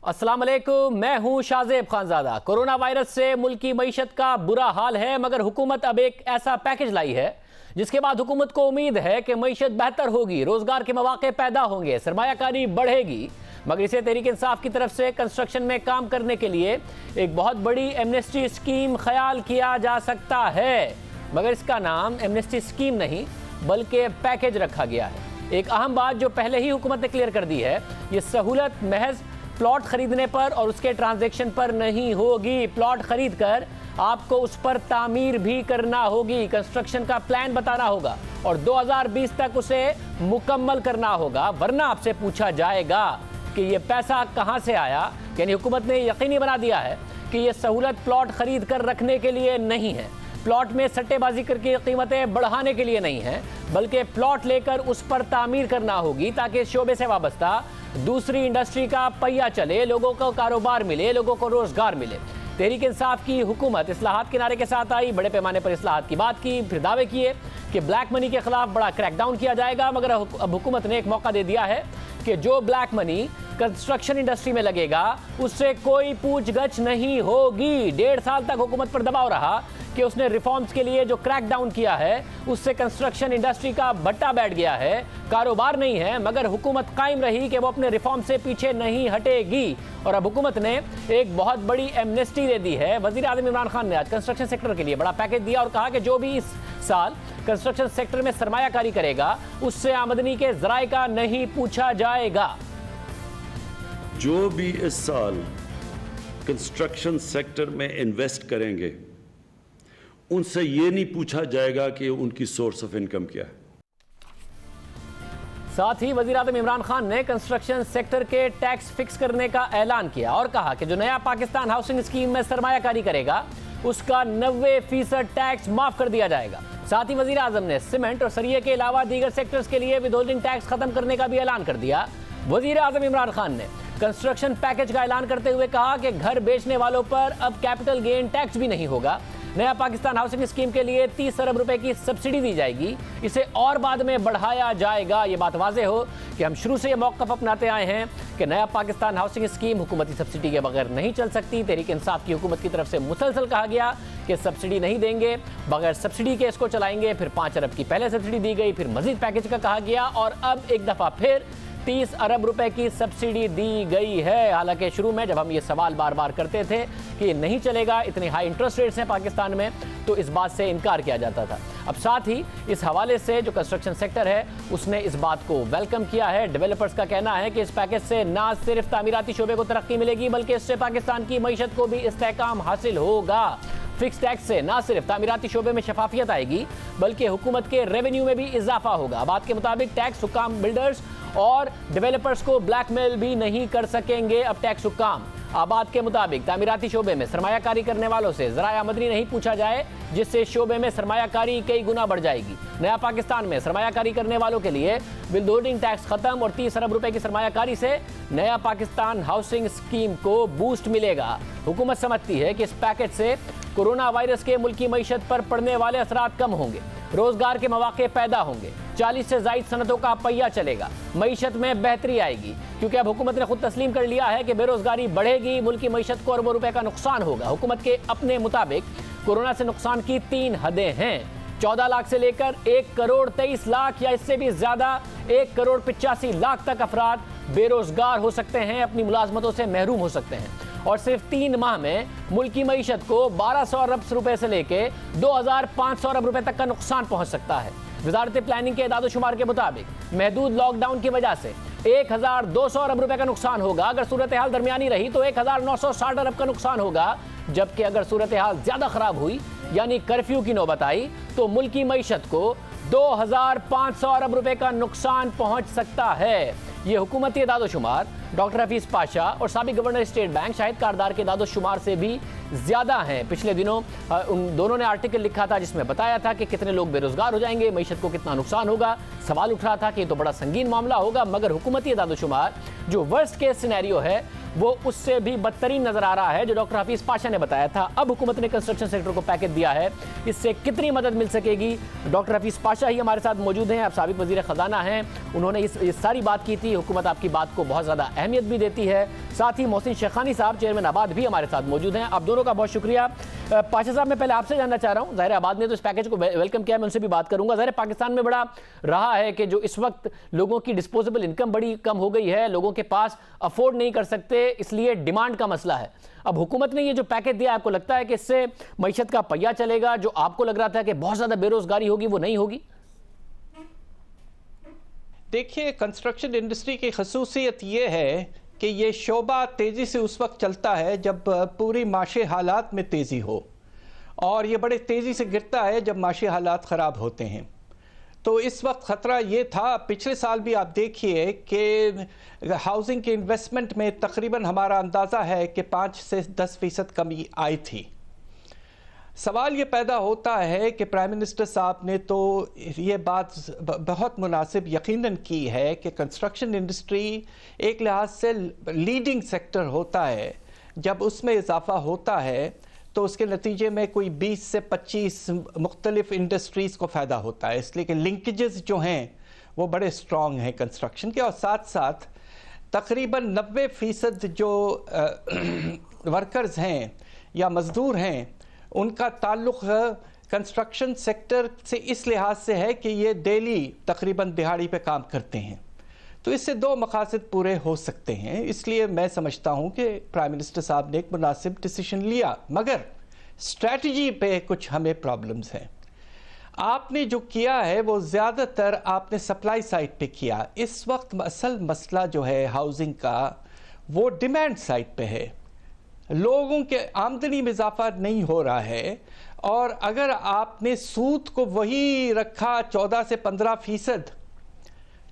अस्सलाम वालेकुम, मैं हूं शाज़ेब खानज़ादा। कोरोना वायरस से मुल्क की मईशत का बुरा हाल है, मगर हुकूमत अब एक ऐसा पैकेज लाई है जिसके बाद हुकूमत को उम्मीद है कि मईशत बेहतर होगी, रोजगार के मौके पैदा होंगे, सरमायाकारी बढ़ेगी। मगर इसे तहरीक इंसाफ की तरफ से कंस्ट्रक्शन में काम करने के लिए एक बहुत बड़ी एमनेस्टी स्कीम ख्याल किया जा सकता है, मगर इसका नाम एमनेस्टी स्कीम नहीं बल्कि पैकेज रखा गया है। एक अहम बात जो पहले ही हुकूमत ने क्लियर कर दी है, ये सहूलत महज प्लॉट खरीदने पर और उसके ट्रांजैक्शन पर नहीं होगी। प्लॉट खरीद कर आपको उस पर तामीर भी करना होगी, कंस्ट्रक्शन का प्लान बताना होगा और 2020 तक उसे मुकम्मल करना होगा, वरना आपसे पूछा जाएगा कि ये पैसा कहां से आया। यानी हुकूमत ने यकीनी बना दिया है कि ये सहूलत प्लॉट खरीद कर रखने के लिए नहीं है, प्लॉट में सट्टेबाजी करके कीमतें बढ़ाने के लिए नहीं है, बल्कि प्लॉट लेकर उस पर तामीर करना होगी ताकि इस शोबे से वाबस्ता दूसरी इंडस्ट्री का पहिया चले, लोगों को कारोबार मिले, लोगों को रोजगार मिले। तहरीक इंसाफ की हुकूमत इस्लाहात के नारे के साथ आई, बड़े पैमाने पर इस्लाहात की बात की, फिर दावे किए कि ब्लैक मनी के खिलाफ बड़ा क्रैकडाउन किया जाएगा। मगर अब हुकूमत ने एक मौका दे दिया है कि जो ब्लैक मनी कंस्ट्रक्शन इंडस्ट्री में लगेगा उससे कोई पूछगछ नहीं होगी। 1.5 साल तक हुकूमत पर दबाव रहा कि उसने रिफॉर्म्स के लिए जो क्रैकडाउन किया है उससे कंस्ट्रक्शन इंडस्ट्री का भट्टा बैठ गया है, कारोबार नहीं है, मगर हुकूमत कायम रही कि वो अपने रिफॉर्म से पीछे नहीं हटेगी। और अब हुकूमत ने एक बहुत बड़ी एमनेस्टी दे दी है। वज़ीर आज़म इमरान खान ने आज कंस्ट्रक्शन सेक्टर के लिए बड़ा पैकेज दिया और कहा कि जो भी इस साल कंस्ट्रक्शन सेक्टर में सरमायाकारी करेगा उससे आमदनी के ज़राए का नहीं पूछा जाएगा। जो भी इस साल कंस्ट्रक्शन सेक्टर में इन्वेस्ट करेंगे उनसे ये नहीं पूछा जाएगा कि उनकी सोर्स ऑफ इनकम क्या है। साथ ही वज़ीर आज़म इमरान खान ने कंस्ट्रक्शन सेक्टर के टैक्स फिक्स करने का ऐलान किया और कहा कि जो नया पाकिस्तान हाउसिंग स्कीम में सरमायाकारी करेगा उसका 90% टैक्स माफ कर दिया जाएगा। साथ ही वज़ीर आज़म ने सीमेंट और सरिये के अलावा दीगर सेक्टर्स के लिए विदहोल्डिंग टैक्स खत्म करने का भी ऐलान कर दिया। वज़ीर आज़म इमरान खान ने कंस्ट्रक्शन पैकेज का ऐलान करते हुए कहा कि घर बेचने वालों पर अब कैपिटल गेन टैक्स भी नहीं होगा। नया पाकिस्तान हाउसिंग स्कीम के लिए 30 अरब रुपए की सब्सिडी दी जाएगी, इसे और बाद में बढ़ाया जाएगा। ये बात वाज़ेह हो कि हम शुरू से ये मौक़िफ़ अपनाते आए हैं कि नया पाकिस्तान हाउसिंग स्कीम हुकूमती सब्सिडी के बगैर नहीं चल सकती। तहरीक इंसाफ की हुकूमत की तरफ से मुसलसल कहा गया कि सब्सिडी नहीं देंगे, बगैर सब्सिडी के इसको चलाएंगे। फिर 5 अरब की पहले सब्सिडी दी गई, फिर मजीद पैकेज का कहा गया और अब एक दफ़ा फिर 30 अरब रुपए की सब्सिडी दी गई है। हालांकि शुरू में जब हम ये सवाल बार बार करते थे कि नहीं चलेगा, इतने हाई इंटरेस्ट रेट्स हैं पाकिस्तान में, तो इस बात से इनकार किया जाता था। अब साथ ही इस हवाले से जो कंस्ट्रक्शन सेक्टर है उसने इस बात को वेलकम किया है। डेवलपर्स का कहना है कि इस पैकेज से ना सिर्फ तामीराती शोबे को तरक्की मिलेगी बल्कि इससे पाकिस्तान की मईशत को भी इस्तेहकाम हासिल होगा। फिक्स टैक्स से ना सिर्फ तामीराती शोबे में शफाफियत आएगी बल्कि हुकूमत के रेवेन्यू में भी इजाफा होगा। बात के मुताबिक टैक्स हुक्काम बिल्डर्स और डेवलपर्स को ब्लैकमेल भी नहीं कर सकेंगे। अब टैक्स हुक्काम आबाद के मुताबिक तामीराती शोबे में सरमायाकारी करने वालों से ज़राए आमदनी नहीं पूछा जाए, जिससे शोबे में सरमायाकारी कई गुना बढ़ जाएगी। नया पाकिस्तान में सरमायाकारी करने वालों के लिए विदहोल्डिंग टैक्स खत्म और 30 अरब रुपए की सरमायाकारी से नया पाकिस्तान हाउसिंग स्कीम को बूस्ट मिलेगा। हुकूमत समझती है कि इस पैकेज से कोरोना वायरस के मुल्की मईशत पर पड़ने वाले असरात कम होंगे, रोजगार के मौके पैदा होंगे, 40 से ज़ायद सनतों का पहिया चलेगा, मईशत में बेहतरी आएगी। क्योंकि अब हुकूमत ने खुद तस्लीम कर लिया है कि बेरोजगारी बढ़ेगी, मुल्क की मईशत को अरबों रुपए का नुकसान होगा। हुकूमत के अपने मुताबिक कोरोना से नुकसान की 3 हदें हैं। 14 लाख से लेकर 1 करोड़ 23 लाख या इससे भी ज़्यादा 1 करोड़ 85 लाख तक अफराद बेरोजगार हो सकते हैं, अपनी मुलाजमतों से महरूम हो सकते हैं। और सिर्फ 3 माह में मुल्क की मईशत को 1200 अरब रुपए से लेकर 2500 अरब रुपए तक का नुकसान पहुंच सकता है। वजारत प्लानिंग के इदाद-ओ-शुमार के मुताबिक महदूद लॉकडाउन की वजह से 1200 अरब रुपए का नुकसान होगा। अगर सूरत हाल दरमियानी रही तो 1960 अरब का नुकसान होगा, जबकि अगर सूरत हाल ज़्यादा ख़राब हुई यानी कर्फ्यू की नौबत आई तो मुल्क की मईशत को 2500 अरब रुपए का नुकसान पहुंच सकता है। ये हुकूमती इदाद-ओ-शुमार डॉक्टर हफीज़ पाशा और साबिक गवर्नर स्टेट बैंक शाहिद कारदार के इदाद-ओ-शुमार से भी ज़्यादा हैं। पिछले दिनों उन दोनों ने आर्टिकल लिखा था जिसमें बताया था कि कितने लोग बेरोजगार हो जाएंगे, मईशत को कितना नुकसान होगा। सवाल उठ रहा था कि ये तो बड़ा संगीन मामला होगा, मगर हुकूमती इदाद-ओ-शुमार जो वर्स्ट केस सिनेरियो है वो उससे भी बदतरीन नजर आ रहा है जो डॉक्टर हफीज पाशा ने बताया था। अब हुकूमत ने कंस्ट्रक्शन सेक्टर को पैकेज दिया है, इससे कितनी मदद मिल सकेगी? डॉक्टर हफीज पाशा ही हमारे साथ मौजूद हैं, अब साबिक वजीर खजाना हैं। उन्होंने इस सारी बात की थी। हुकूमत आपकी बात को बहुत ज़्यादा अहमियत भी देती है। साथ ही मोहसिन शेखानी साहब चेयरमैन आबाद भी हमारे साथ मौजूद हैं। आप दोनों का बहुत शुक्रिया। पाशा साहब, मैं पहले आपसे जानना चाह रहा हूँ, ज़ाहिर आबाद ने तो इस पैकेज को वेलकम किया, मैं उनसे भी बात करूंगा। ज़ाहिर पाकिस्तान में बड़ा रहा है कि जो इस वक्त लोगों की डिस्पोजेबल इनकम बड़ी कम हो गई है, लोगों के पास अफोर्ड नहीं कर सकते, इसलिए डिमांड का मसला है। अब हुकूमत ने ये जो पैकेज दिया, आपको लगता है कि इससे मईशत का पहिया चलेगा? जो आपको लग रहा था कि बहुत ज़्यादा बेरोजगारी होगी, वो नहीं होगी? देखिए, कंस्ट्रक्शन इंडस्ट्री की खसूसियत ये है कि ये शोबा तेज़ी से उस वक्त चलता है जब पूरी माशी हालात में तेज़ी हो, और ये बड़े तेज़ी से गिरता है जब माशी हालात ख़राब होते हैं। तो इस वक्त ख़तरा ये था, पिछले साल भी आप देखिए कि हाउसिंग के इन्वेस्टमेंट में तकरीबन हमारा अंदाज़ा है कि 5 से 10% कमी आई थी। सवाल ये पैदा होता है कि प्राइम मिनिस्टर साहब ने तो ये बात बहुत मुनासिब यकीनन की है कि कंस्ट्रक्शन इंडस्ट्री एक लिहाज से लीडिंग सेक्टर होता है। जब उसमें इजाफा होता है तो उसके नतीजे में कोई 20 से 25 मुख्तलिफ इंडस्ट्रीज़ को फ़ायदा होता है, इसलिए कि लिंकेजेस जो हैं वो बड़े स्ट्रॉन्ग हैं कंस्ट्रक्शन के। और साथ साथ तकरीबन 90% जो वर्कर्स हैं या मज़दूर हैं, उनका ताल्लुक़ कंस्ट्रक्शन सेक्टर से इस लिहाज से है कि ये डेली तकरीबन दिहाड़ी पे काम करते हैं। तो इससे दो मकासद पूरे हो सकते हैं। इसलिए मैं समझता हूँ कि प्राइम मिनिस्टर साहब ने एक मुनासिब डिसीजन लिया, मगर स्ट्रैटेजी पे कुछ हमें प्रॉब्लम्स हैं। आपने जो किया है वो ज़्यादातर आपने सप्लाई साइड पे किया। इस वक्त असल मसला जो है हाउसिंग का वो डिमांड साइड पे है। लोगों के आमदनी में इजाफा नहीं हो रहा है, और अगर आपने सूद को वही रखा 14 से 15%,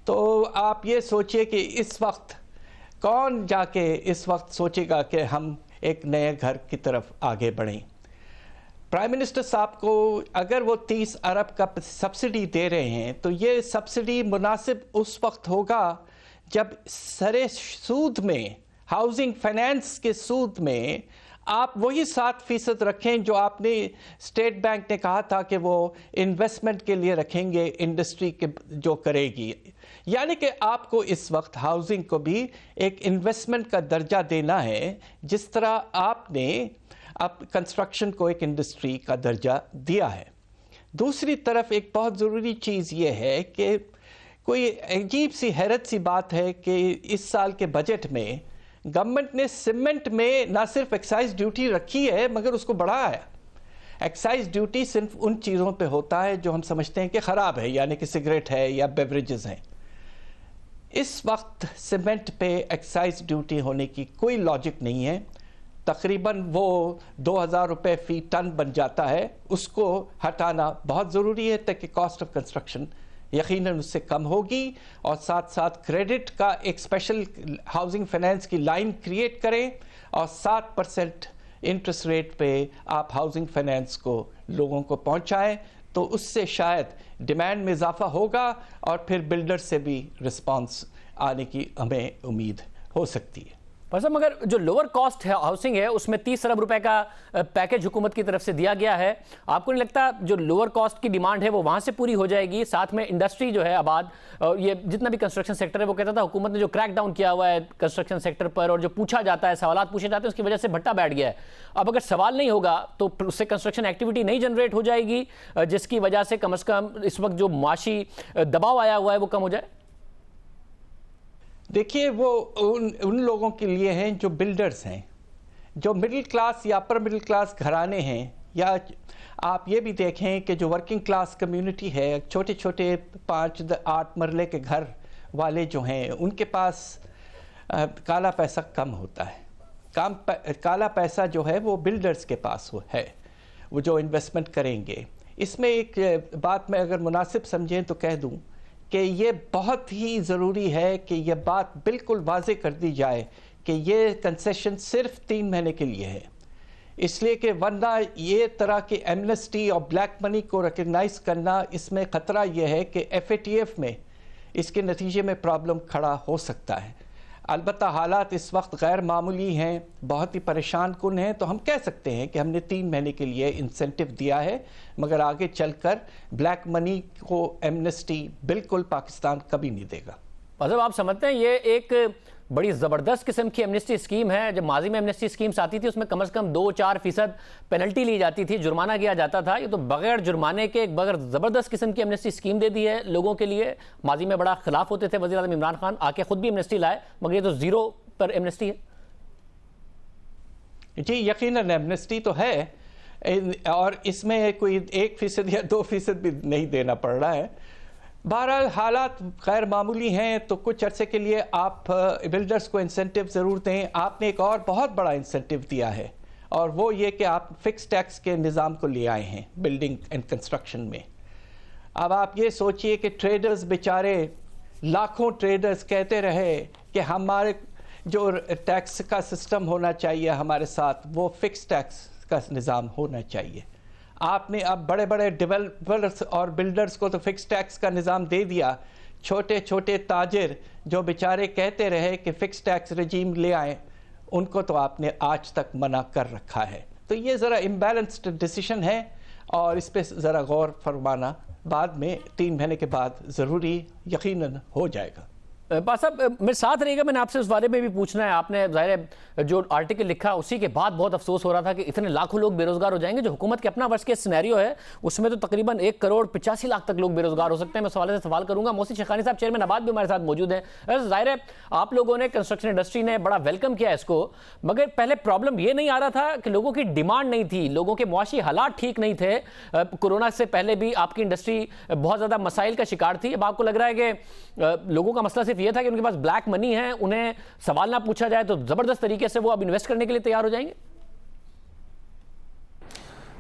तो आप ये सोचिए कि इस वक्त कौन जाके इस वक्त सोचेगा कि हम एक नए घर की तरफ आगे बढ़ें। प्राइम मिनिस्टर साहब को अगर वो 30 अरब का सब्सिडी दे रहे हैं, तो ये सब्सिडी मुनासिब उस वक्त होगा जब सरे सूद में, हाउसिंग फाइनेंस के सूद में आप वही 7% रखें जो आपने स्टेट बैंक ने कहा था कि वो इन्वेस्टमेंट के लिए रखेंगे, इंडस्ट्री के जो करेगी। यानी कि आपको इस वक्त हाउसिंग को भी एक इन्वेस्टमेंट का दर्जा देना है, जिस तरह आपने अब कंस्ट्रक्शन को एक इंडस्ट्री का दर्जा दिया है। दूसरी तरफ एक बहुत ज़रूरी चीज़ ये है कि कोई अजीब सी हैरत सी बात है कि इस साल के बजट में गवर्नमेंट ने सीमेंट में ना सिर्फ एक्साइज ड्यूटी रखी है मगर उसको बढ़ाया। एक्साइज ड्यूटी सिर्फ उन चीज़ों पे होता है जो हम समझते हैं कि ख़राब है, यानी कि सिगरेट है या बेवरेजेस हैं। इस वक्त सीमेंट पे एक्साइज ड्यूटी होने की कोई लॉजिक नहीं है। तकरीबन वो 2000 रुपये फ़ी टन बन जाता है, उसको हटाना बहुत ज़रूरी है ताकि कॉस्ट ऑफ कंस्ट्रक्शन यकीनन उससे कम होगी। और साथ साथ क्रेडिट का एक स्पेशल हाउसिंग फाइनेंस की लाइन क्रिएट करें और 7% इंटरेस्ट रेट पे आप हाउसिंग फाइनेंस को लोगों को पहुंचाएं, तो उससे शायद डिमांड में इजाफा होगा और फिर बिल्डर से भी रिस्पांस आने की हमें उम्मीद हो सकती है। पर सर, मगर जो लोअर कॉस्ट है हाउसिंग है उसमें 30 अरब रुपए का पैकेज हुकूमत की तरफ से दिया गया है। आपको नहीं लगता जो लोअर कॉस्ट की डिमांड है वो वहाँ से पूरी हो जाएगी? साथ में इंडस्ट्री जो है आबाद, ये जितना भी कंस्ट्रक्शन सेक्टर है, वो कहता था हुकूमत ने जो क्रैक डाउन किया हुआ है कंस्ट्रक्शन सेक्टर पर और जो पूछा जाता है, सवाल पूछे जाते हैं, उसकी वजह से भट्टा बैठ गया है। अब अगर सवाल नहीं होगा तो उससे कंस्ट्रक्शन एक्टिविटी नहीं जनरेट हो जाएगी, जिसकी वजह से कम अज़ कम इस वक्त जो माशी दबाव आया हुआ है वो कम हो जाए। देखिए, वो उन लोगों के लिए हैं जो बिल्डर्स हैं, जो मिडिल क्लास या अपर मिडिल क्लास घराने हैं, या आप ये भी देखें कि जो वर्किंग क्लास कम्युनिटी है, छोटे छोटे 5-8 मरले के घर वाले जो हैं, उनके पास काला पैसा कम होता है। काला पैसा जो है वो बिल्डर्स के पास है, वो जो इन्वेस्टमेंट करेंगे। इसमें एक बात मैं अगर मुनासिब समझें तो कह दूं कि ये बहुत ही ज़रूरी है कि ये बात बिल्कुल वाज़े कर दी जाए कि ये कंसेशन सिर्फ 3 महीने के लिए है, इसलिए कि वरना ये तरह की एमनेस्टी और ब्लैक मनी को रिकग्नाइज़ करना, इसमें ख़तरा ये है कि FATF में इसके नतीजे में प्रॉब्लम खड़ा हो सकता है। अलबत्ता हालात इस वक्त गैर मामूली हैं, बहुत ही परेशान कुन हैं, तो हम कह सकते हैं कि हमने 3 महीने के लिए इंसेंटिव दिया है, मगर आगे चलकर ब्लैक मनी को एमनेस्टी बिल्कुल पाकिस्तान कभी नहीं देगा। मतलब आप समझते हैं ये एक बड़ी ज़बरदस्त किस्म की एमनेस्टी स्कीम है। जब माजी में एमनेस्टी स्कीम्स आती थी उसमें कम से कम 2-4% पेनल्टी ली जाती थी, जुर्माना किया जाता था। ये तो बगैर जुर्माने के एक बगैर ज़बरदस्त किस्म की एमनेस्टी स्कीम दे दी है लोगों के लिए। माजी में बड़ा खिलाफ होते थे वज़ीर आज़म इमरान खान, आके खुद भी एमनेस्टी लाए, मगर ये तो 0 पर एमनेस्टी है। जी यकीनन एमनेस्टी तो है, और इसमें कोई 1% या 2% भी नहीं देना पड़ रहा है। बहरहाल हालात गैर मामूली हैं, तो कुछ अरसे के लिए आप बिल्डर्स को इंसेंटिव ज़रूर दें। आपने एक और बहुत बड़ा इंसेंटिव दिया है, और वो ये कि आप फिक्स टैक्स के निज़ाम को ले आए हैं बिल्डिंग एंड कंस्ट्रक्शन में। अब आप ये सोचिए कि ट्रेडर्स बेचारे, लाखों ट्रेडर्स कहते रहे कि हमारे जो टैक्स का सिस्टम होना चाहिए हमारे साथ, वो फिक्स टैक्स का निज़ाम होना चाहिए। आपने अब बड़े बड़े डेवलपर्स और बिल्डर्स को तो फिक्स टैक्स का निज़ाम दे दिया, छोटे छोटे ताजिर जो बेचारे कहते रहे कि फ़िक्स टैक्स रजीम ले आएँ, उनको तो आपने आज तक मना कर रखा है। तो ये ज़रा इम्बैलेंस्ड डिसीशन है, और इस पर ज़रा गौर फरमाना बाद में 3 महीने के बाद ज़रूरी यकीनन हो जाएगा। पास साहब मेरे साथ रहेगा, मैंने आपसे उस बारे में भी पूछना है। आपने ज़ाहिर जो आर्टिकल लिखा उसी के बाद बहुत अफसोस हो रहा था कि इतने लाखों लोग बेरोजगार हो जाएंगे। जो हुकूमत के अपना वर्ष के सिनेरियो है उसमें तो तकरीबन 1,85,00,000 तक लोग बेरोजगार हो सकते हैं। मैं सवाल से सवाल करूंगा। मोहसिन शेखानी साहब चेयरमैन आबाद भी हमारे साथ मौजूद हैं। ज़ाहिर है आप लोगों ने, कंस्ट्रक्शन इंडस्ट्री ने बड़ा वेलकम किया इसको, मगर पहले प्रॉब्लम ये नहीं आ रहा था कि लोगों की डिमांड नहीं थी, लोगों के मुआशी हालात ठीक नहीं थे। कोरोना से पहले भी आपकी इंडस्ट्री बहुत ज़्यादा मसाइल का शिकार थी। अब आपको लग रहा है कि लोगों का मसला सिर्फ ये था कि उनके पास ब्लैक मनी है, उन्हें सवाल ना पूछा जाए तो जबरदस्त तरीके से वो अब इन्वेस्ट करने के लिए तैयार हो जाएंगे।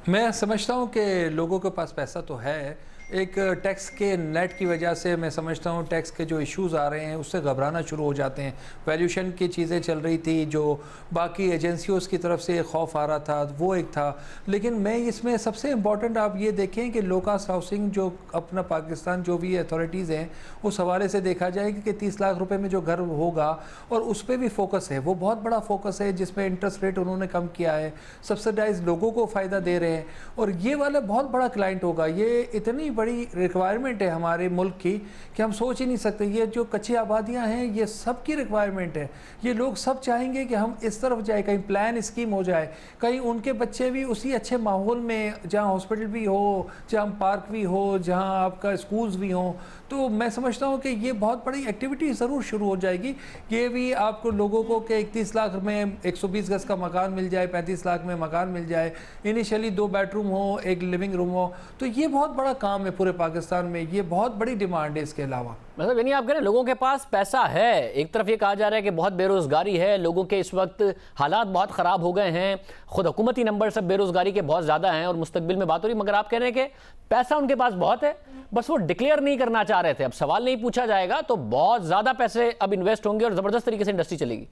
मैं समझता हूं कि लोगों के पास पैसा तो है, एक टैक्स के नेट की वजह से मैं समझता हूँ टैक्स के जो इश्यूज़ आ रहे हैं उससे घबराना शुरू हो जाते हैं। वैल्यूशन की चीज़ें चल रही थी, जो बाकी एजेंसियों की तरफ से खौफ आ रहा था, वो एक था। लेकिन मैं इसमें सबसे इम्पॉर्टेंट आप ये देखें कि लो कास्ट हाउसिंग जो अपना पाकिस्तान जो भी अथॉरिटीज़ हैं उस हवाले से देखा जाए कि 30 लाख रुपए में जो घर होगा, और उस पर भी फोकस है, वो बहुत बड़ा फोकस है, जिसमें इंटरेस्ट रेट उन्होंने कम किया है, सब्सिडाइज लोगों को फ़ायदा दे रहे हैं, और ये वाला बहुत बड़ा क्लाइंट होगा। ये इतनी बड़ी रिक्वायरमेंट है हमारे मुल्क की कि हम सोच ही नहीं सकते। ये जो कच्ची आबादियां हैं ये सब की रिक्वायरमेंट है। ये लोग सब चाहेंगे कि हम इस तरफ जाए, कहीं प्लान स्कीम हो जाए, कहीं उनके बच्चे भी उसी अच्छे माहौल में, जहां हॉस्पिटल भी हो, जहां पार्क भी हो, जहां आपका स्कूल्स भी हों। तो मैं समझता हूँ कि ये बहुत बड़ी एक्टिविटी ज़रूर शुरू हो जाएगी। ये भी आपको लोगों को कि 31 लाख में 120 गज का मकान मिल जाए, 35 लाख में मकान मिल जाए, इनिशियली 2 बेडरूम हो, 1 लिविंग रूम हो, तो ये बहुत बड़ा काम है पूरे पाकिस्तान में। ये बहुत बड़ी डिमांड है इसके अलावा। मतलब यानी आप कह रहे हैं लोगों के पास पैसा है। एक तरफ ये कहा जा रहा है कि बहुत बेरोजगारी है, लोगों के इस वक्त हालात बहुत ख़राब हो गए हैं, खुद हुकूमती नंबर सब बेरोजगारी के बहुत ज़्यादा हैं और मुस्तकबिल में बात हो रही, मगर आप कह रहे हैं कि पैसा उनके पास बहुत है, बस वो डिक्लेयर नहीं करना चाह रहे थे। अब सवाल नहीं पूछा जाएगा तो बहुत ज़्यादा पैसे अब इन्वेस्ट होंगे और ज़बरदस्त तरीके से इंडस्ट्री चलेगी।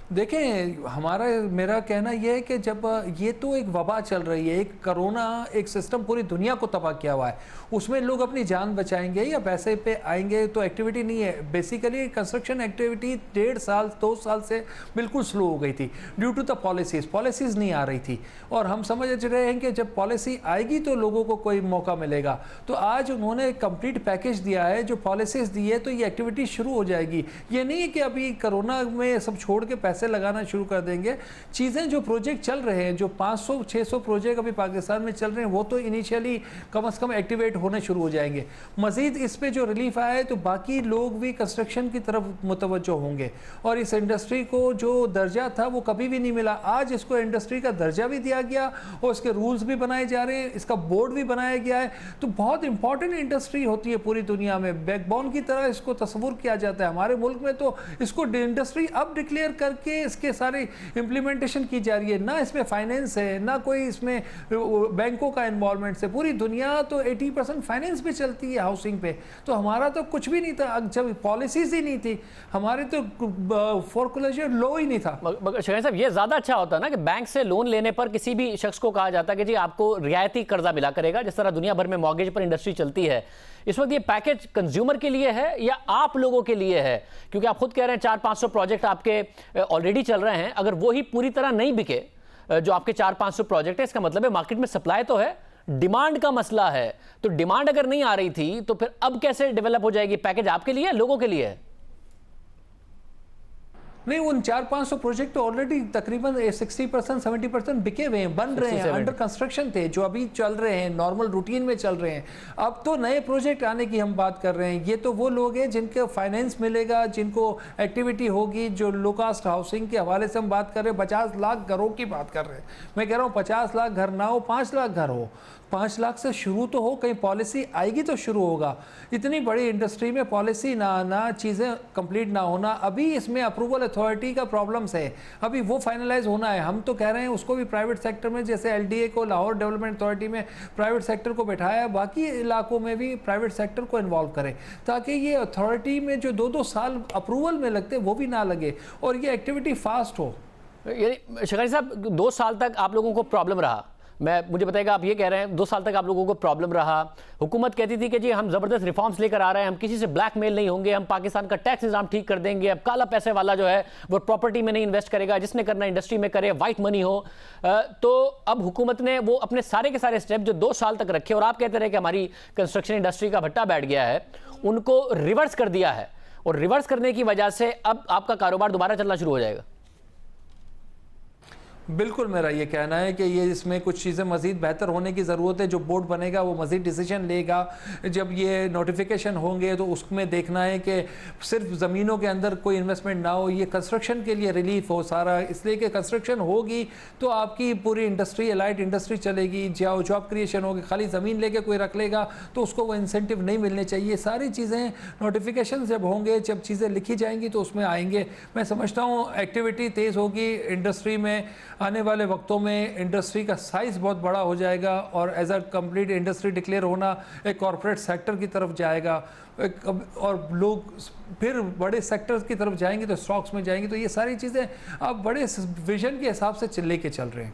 देखें, मेरा कहना यह है कि जब ये तो एक वबा चल रही है, एक कोरोना एक सिस्टम पूरी दुनिया को तबाह किया हुआ है, उसमें लोग अपनी जान बचाएंगे या पैसे पे आएंगे तो एक्टिविटी नहीं है। बेसिकली कंस्ट्रक्शन एक्टिविटी 1.5 साल 2 साल से बिल्कुल स्लो हो गई थी ड्यू टू द पॉलिसीज़ नहीं आ रही थी, और हम समझ रहे हैं कि जब पॉलिसी आएगी तो लोगों को कोई मौका मिलेगा। तो आज उन्होंने कंप्लीट पैकेज दिया है, जो पॉलिसीज़ दी है, तो ये एक्टिविटी शुरू हो जाएगी। ये नहीं है कि अभी कोरोना में सब छोड़ के पैसे लगाना शुरू कर देंगे। चीज़ें जो प्रोजेक्ट चल रहे हैं, जो 500-600 प्रोजेक्ट अभी पाकिस्तान में चल रहे हैं, वो तो इनिशियली कम से कम एक्टिवेट होने शुरू हो जाएंगे। मजीद इस पे जो रिलीफ आया है तो बाकी लोग भी कंस्ट्रक्शन की तरफ मुतवज्जो होंगे, और इस इंडस्ट्री को जो दर्जा था वो कभी भी नहीं मिला, आज इसको इंडस्ट्री का दर्जा भी दिया गया और इसके रूल्स भी बनाए जा रहे हैं, इसका बोर्ड भी बनाया गया है। तो बहुत इंपॉर्टेंट इंडस्ट्री होती है पूरी दुनिया में, बैकबोन की तरह इसको तस्वुर किया जाता है। हमारे मुल्क में तो इसको इंडस्ट्री अब डिक्लेयर करके के इसके सारी इम्प्लीमेंटेशन की जा रही है, ना इसमें फाइनेंस है, ना कोई इसमें बैंकों का इन्वॉल्वमेंट है। पूरी दुनिया तो 80% फाइनेंस पे चलती है हाउसिंग पे, तो हमारा तो कुछ भी नहीं था, जब पॉलिसीज ही नहीं थी हमारे तो फोरक्लोजर लो ही नहीं था। मगर शहरी साहब, ये ज्यादा अच्छा होता ना कि बैंक से लोन लेने पर किसी भी शख्स को कहा जाता कि जी आपको रियायती कर्जा मिला करेगा, जिस तरह दुनिया भर में मॉर्गेज पर इंडस्ट्री चलती है। इस वक्त ये पैकेज कंज्यूमर के लिए है या आप लोगों के लिए है? क्योंकि आप खुद कह रहे हैं 400-500 प्रोजेक्ट आपके ऑलरेडी चल रहे हैं, अगर वो ही पूरी तरह नहीं बिके जो आपके 400-500 प्रोजेक्ट है, इसका मतलब है मार्केट में सप्लाई तो है, डिमांड का मसला है। तो डिमांड अगर नहीं आ रही थी तो फिर अब कैसे डेवलप हो जाएगी? पैकेज आपके लिए है, लोगों के लिए है? नहीं, उन 400-500 प्रोजेक्ट तो ऑलरेडी तकरीबन 60% 70% बिके हुए हैं, बन रहे हैं, अंडर कंस्ट्रक्शन थे, जो अभी चल रहे हैं, नॉर्मल रूटीन में चल रहे हैं। अब तो नए प्रोजेक्ट आने की हम बात कर रहे हैं। ये तो वो लोग हैं जिनको फाइनेंस मिलेगा, जिनको एक्टिविटी होगी, जो लो कास्ट हाउसिंग के हवाले से हम बात कर रहे हैं। 50 लाख घरों की बात कर रहे हैं। मैं कह रहा हूँ 50 लाख घर ना हो, 5 लाख घर हो, 5 लाख से शुरू तो हो, कहीं पॉलिसी आएगी तो शुरू होगा। इतनी बड़ी इंडस्ट्री में पॉलिसी ना आना, चीज़ें कंप्लीट ना होना, अभी इसमें अप्रूवल अथॉरिटी का प्रॉब्लम्स है, अभी वो फाइनलाइज होना है। हम तो कह रहे हैं उसको भी प्राइवेट सेक्टर में, जैसे एलडीए को लाहौर डेवलपमेंट अथॉरिटी में प्राइवेट सेक्टर को बैठाया, बाकी इलाकों में भी प्राइवेट सेक्टर को इन्वॉल्व करें, ताकि ये अथॉरिटी में जो 2-2 साल अप्रूवल में लगते वो भी ना लगे और ये एक्टिविटी फास्ट हो। यानी शकारी साहब, 2 साल तक आप लोगों को प्रॉब्लम रहा, मुझे बताइएगा, आप ये कह रहे हैं 2 साल तक आप लोगों को प्रॉब्लम रहा। हुकूमत कहती थी कि जी हम ज़बरदस्त रिफॉर्म्स लेकर आ रहे हैं, हम किसी से ब्लैकमेल नहीं होंगे, हम पाकिस्तान का टैक्स निज़ाम ठीक कर देंगे, अब काला पैसे वाला जो है वो प्रॉपर्टी में नहीं इन्वेस्ट करेगा, जिसने करना इंडस्ट्री में करे, वाइट मनी हो। तो अब हुकूमत ने वो अपने सारे के सारे स्टेप जो 2 साल तक रखे और आप कहते रहे कि हमारी कंस्ट्रक्शन इंडस्ट्री का भट्टा बैठ गया है, उनको रिवर्स कर दिया है, और रिवर्स करने की वजह से अब आपका कारोबार दोबारा चलना शुरू हो जाएगा। बिल्कुल, मेरा ये कहना है कि ये इसमें कुछ चीज़ें मज़ीद बेहतर होने की ज़रूरत है। जो बोर्ड बनेगा वो मज़ीद डिसीजन लेगा। जब ये नोटिफिकेशन होंगे तो उसमें देखना है कि सिर्फ ज़मीनों के अंदर कोई इन्वेस्टमेंट ना हो, ये कंस्ट्रक्शन के लिए रिलीफ हो सारा, इसलिए कि कंस्ट्रक्शन होगी तो आपकी पूरी इंडस्ट्री, लाइट इंडस्ट्री चलेगी, जॉब क्रिएशन होगी। खाली ज़मीन लेके कोई रख लेगा तो उसको वो इंसेंटिव नहीं मिलने चाहिए। सारी चीज़ें नोटिफिकेशन जब होंगे, जब चीज़ें लिखी जाएंगी तो उसमें आएंगे। मैं समझता हूँ एक्टिविटी तेज़ होगी इंडस्ट्री में। आने वाले वक्तों में इंडस्ट्री का साइज़ बहुत बड़ा हो जाएगा और as a complete industry declare होना एक कॉरपोरेट सेक्टर की तरफ जाएगा, और लोग फिर बड़े सेक्टर्स की तरफ जाएंगे तो स्टॉक्स में जाएंगे। तो ये सारी चीज़ें अब बड़े विजन के हिसाब से लेके चल रहे हैं।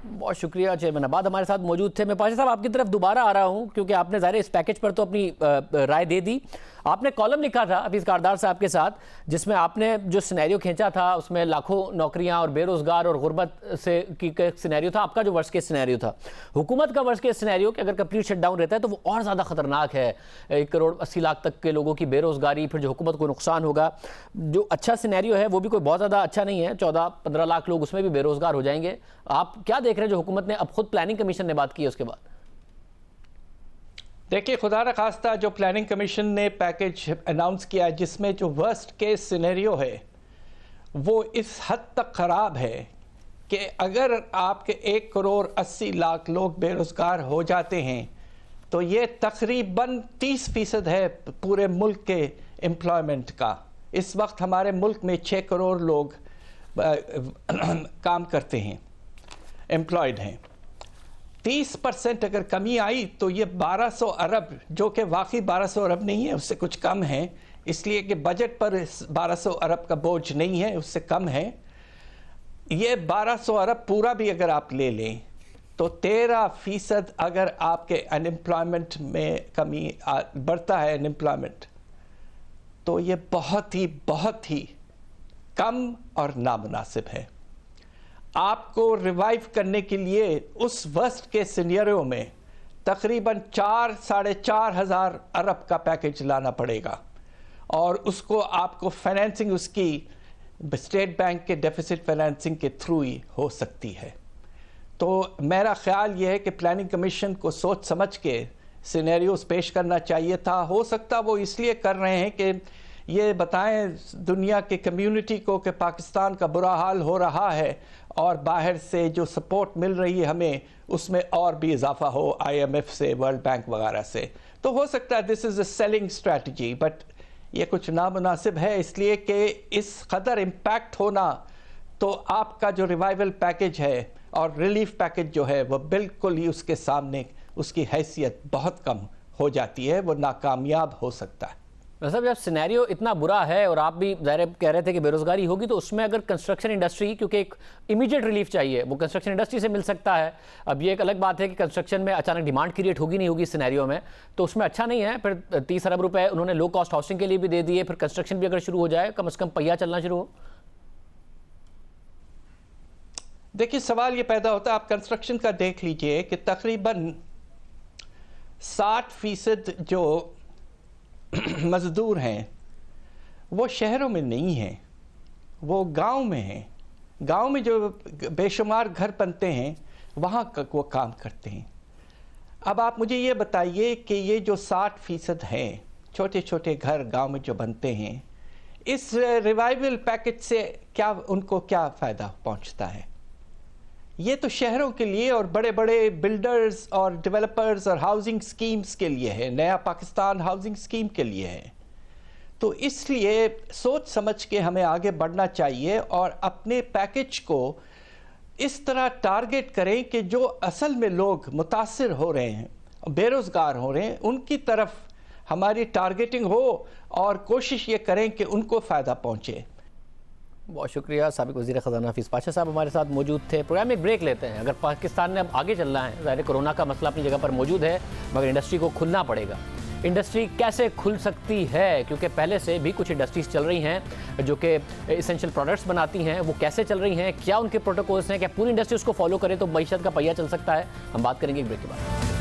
बहुत शुक्रिया चेयरमैन आबाद हमारे साथ मौजूद थे। मैं पाशा साहब आपकी तरफ दोबारा आ रहा हूं, क्योंकि आपने ज़ाहिर इस पैकेज पर तो अपनी राय दे दी। आपने कॉलम लिखा था हफीज़ कारदार साहब के साथ, जिसमें आपने जो सिनेरियो खींचा था उसमें लाखों नौकरियां और बेरोज़गार और गुर्बत से की सिनेरियो था। आपका जो वर्स्ट केस सिनेरियो था, हुकूमत का वर्स्ट केस सिनेरियो कि अगर कंप्लीट शटडाउन रहता है तो वो और ज़्यादा ख़तरनाक है। 1 करोड़ 80 लाख तक के लोगों की बेरोज़गारी, फिर जो हुकूमत को नुकसान होगा। जो अच्छा सिनेरियो है वो भी कोई बहुत ज़्यादा अच्छा नहीं है, 14-15 लाख लोग उसमें भी बेरोज़गार हो जाएंगे। आप क्या देख रहे हैं जो हुकूमत ने अब खुद प्लानिंग कमीशन ने बात की है उसके बाद? देखिए, खुदा न खास्ता जो प्लानिंग कमीशन ने पैकेज अनाउंस किया है, जिसमें जो वर्स्ट केस सिनेरियो है वो इस हद तक ख़राब है कि अगर आपके 1 करोड़ 80 लाख लोग बेरोज़गार हो जाते हैं तो ये तकरीबन 30% है पूरे मुल्क के एम्प्लॉयमेंट का। इस वक्त हमारे मुल्क में 6 करोड़ लोग काम करते हैं, एम्प्लॉयड हैं। 30% अगर कमी आई तो ये 1200 अरब, जो कि वाकई 1200 अरब नहीं है, उससे कुछ कम है, इसलिए कि बजट पर 1200 अरब का बोझ नहीं है, उससे कम है। ये 1200 अरब पूरा भी अगर आप ले लें तो 13% अगर आपके अनएम्प्लॉयमेंट में कमी बढ़ता है, अनएम्प्लॉयमेंट, तो ये बहुत ही कम और नामुनासिब है। आपको रिवाइव करने के लिए उस वर्स्ट के सिनेरियो में तकरीबन 4-4.5 हज़ार अरब का पैकेज लाना पड़ेगा, और उसको आपको फाइनेंसिंग उसकी स्टेट बैंक के डेफिसिट फाइनेंसिंग के थ्रू ही हो सकती है। तो मेरा ख्याल ये है कि प्लानिंग कमीशन को सोच समझ के सिनेरियोस पेश करना चाहिए था। हो सकता वो इसलिए कर रहे हैं कि ये बताएं दुनिया की कम्युनिटी को कि पाकिस्तान का बुरा हाल हो रहा है और बाहर से जो सपोर्ट मिल रही है हमें, उसमें और भी इजाफा हो IMF से, वर्ल्ड बैंक वगैरह से। तो हो सकता है this is a selling strategy, but ये कुछ नामुनासिब है, इसलिए कि इस कदर इम्पैक्ट होना तो आपका जो रिवाइवल पैकेज है और रिलीफ पैकेज जो है वो बिल्कुल ही उसके सामने उसकी हैसियत बहुत कम हो जाती है, वो नाकामयाब हो सकता है। मतलब जब सिनेरियो इतना बुरा है और आप भी ज़ाहिर कह रहे थे कि बेरोजगारी होगी, तो उसमें अगर कंस्ट्रक्शन इंडस्ट्री, क्योंकि एक इमीडिएट रिलीफ चाहिए, वो कंस्ट्रक्शन इंडस्ट्री से मिल सकता है। अब ये एक अलग बात है कि कंस्ट्रक्शन में अचानक डिमांड क्रिएट होगी नहीं होगी सिनेरियो में, तो उसमें अच्छा नहीं है। फिर 30 अरब रुपए उन्होंने लो कॉस्ट हाउसिंग के लिए भी दे दिए, फिर कंस्ट्रक्शन भी अगर शुरू हो जाए, कम से कम पहिया चलना शुरू हो। देखिए सवाल ये पैदा होता है, आप कंस्ट्रक्शन का देख लीजिए कि तकरीबन 60% जो मज़दूर हैं वो शहरों में नहीं हैं, वो गांव में हैं। गांव में जो बेशुमार घर बनते हैं वहाँ वो काम करते हैं। अब आप मुझे ये बताइए कि ये जो 60% हैं छोटे छोटे घर गांव में जो बनते हैं, इस रिवाइवल पैकेज से क्या उनको क्या फ़ायदा पहुंचता है? ये तो शहरों के लिए और बड़े बड़े बिल्डर्स और डेवलपर्स और हाउसिंग स्कीम्स के लिए है, नया पाकिस्तान हाउसिंग स्कीम के लिए है। तो इसलिए सोच समझ के हमें आगे बढ़ना चाहिए और अपने पैकेज को इस तरह टारगेट करें कि जो असल में लोग मुतासिर हो रहे हैं, बेरोज़गार हो रहे हैं, उनकी तरफ हमारी टारगेटिंग हो और कोशिश ये करें कि उनको फ़ायदा पहुँचे। बहुत शुक्रिया। साबिक वज़ीर ख़ज़ाना हफीज़ पाशा साहब हमारे साथ मौजूद थे। प्रोग्राम में एक ब्रेक लेते हैं। अगर पाकिस्तान ने अब आगे चलना है, ज़ाहिर कोरोना का मसला अपनी जगह पर मौजूद है, मगर इंडस्ट्री को खुलना पड़ेगा। इंडस्ट्री कैसे खुल सकती है, क्योंकि पहले से भी कुछ इंडस्ट्रीज़ चल रही हैं जो कि इसेंशियल प्रोडक्ट्स बनाती हैं, वो कैसे चल रही हैं, क्या उनके प्रोटोकॉल्स हैं, क्या पूरी इंडस्ट्री उसको फॉलो करे तो मईशत का पहिया चल सकता है। हम बात करेंगे एक ब्रेक के बाद।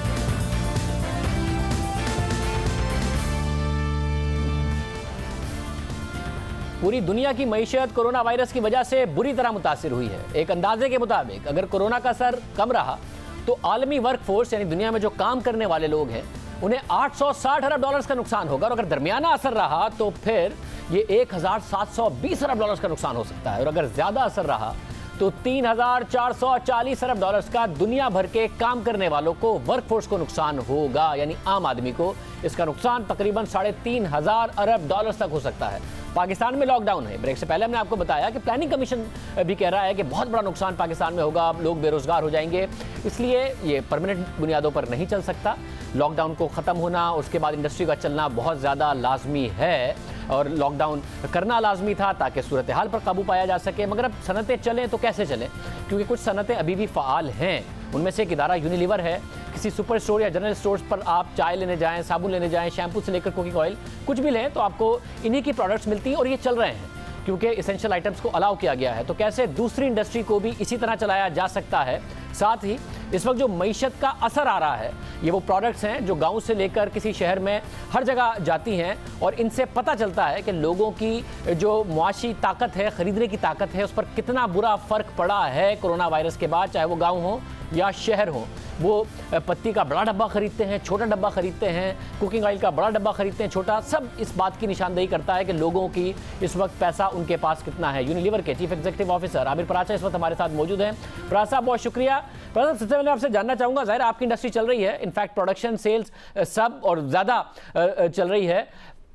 पूरी दुनिया की मईशत कोरोना वायरस की वजह से बुरी तरह मुतासिर हुई है। एक अंदाजे के मुताबिक अगर कोरोना का असर कम रहा तो आलमी वर्कफोर्स यानी दुनिया में जो काम करने वाले लोग हैं उन्हें 860 अरब डॉलर्स का नुकसान होगा, और अगर दरमियाना असर रहा तो फिर ये 1720 अरब डॉलर्स का नुकसान हो सकता है, और अगर ज्यादा असर रहा तो 3440 अरब डॉलर्स का दुनिया भर के काम करने वालों को, वर्कफोर्स को नुकसान होगा, यानी आम आदमी को इसका नुकसान तकरीबन 3500 अरब डॉलर्स तक हो सकता है। पाकिस्तान में लॉकडाउन है। ब्रेक से पहले हमने आपको बताया कि प्लानिंग कमीशन भी कह रहा है कि बहुत बड़ा नुकसान पाकिस्तान में होगा, लोग बेरोजगार हो जाएंगे, इसलिए ये परमानेंट बुनियादों पर नहीं चल सकता। लॉकडाउन को ख़त्म होना, उसके बाद इंडस्ट्री का चलना बहुत ज़्यादा लाजमी है, और लॉकडाउन करना लाजमी था ताकि सूरत हाल पर काबू पाया जा सके। मगर अब सनतें चलें तो कैसे चलें, क्योंकि कुछ सनतें अभी भी फ़ाल हैं। उनमें से एक इदारा यूनिलीवर है। किसी सुपर स्टोर या जनरल स्टोर्स पर आप चाय लेने जाएं, साबुन लेने जाएं, शैम्पू से लेकर कुकिंग ऑयल कुछ भी लें तो आपको इन्हीं की प्रोडक्ट्स मिलती हैं, और ये चल रहे हैं क्योंकि इसेंशियल आइटम्स को अलाउ किया गया है। तो कैसे दूसरी इंडस्ट्री को भी इसी तरह चलाया जा सकता है। साथ ही इस वक्त जो मईशत का असर आ रहा है, ये वो प्रोडक्ट्स हैं जो गांव से लेकर किसी शहर में हर जगह जाती हैं, और इनसे पता चलता है कि लोगों की जो मुआशी ताकत है, ख़रीदने की ताकत है, उस पर कितना बुरा फ़र्क पड़ा है कोरोना वायरस के बाद, चाहे वो गाँव हो या शहर हो। वो पत्ती का बड़ा डब्बा खरीदते हैं, छोटा डब्बा खरीदते हैं, कुकिंग ऑयल का बड़ा डब्बा खरीदते हैं, छोटा, सब इस बात की निशानदेही करता है कि लोगों की इस वक्त पैसा उनके पास कितना है। यूनिलीवर के chief executive officer Aamir Paracha इस वक्त हमारे साथ मौजूद हैं। पराचा साहब बहुत शुक्रिया। पराचा साहब, सबसे पहले आपसे जानना चाहूँगा, ज़ाहिर आपकी इंडस्ट्री चल रही है, इनफैक्ट प्रोडक्शन सेल्स सब और ज़्यादा चल रही है,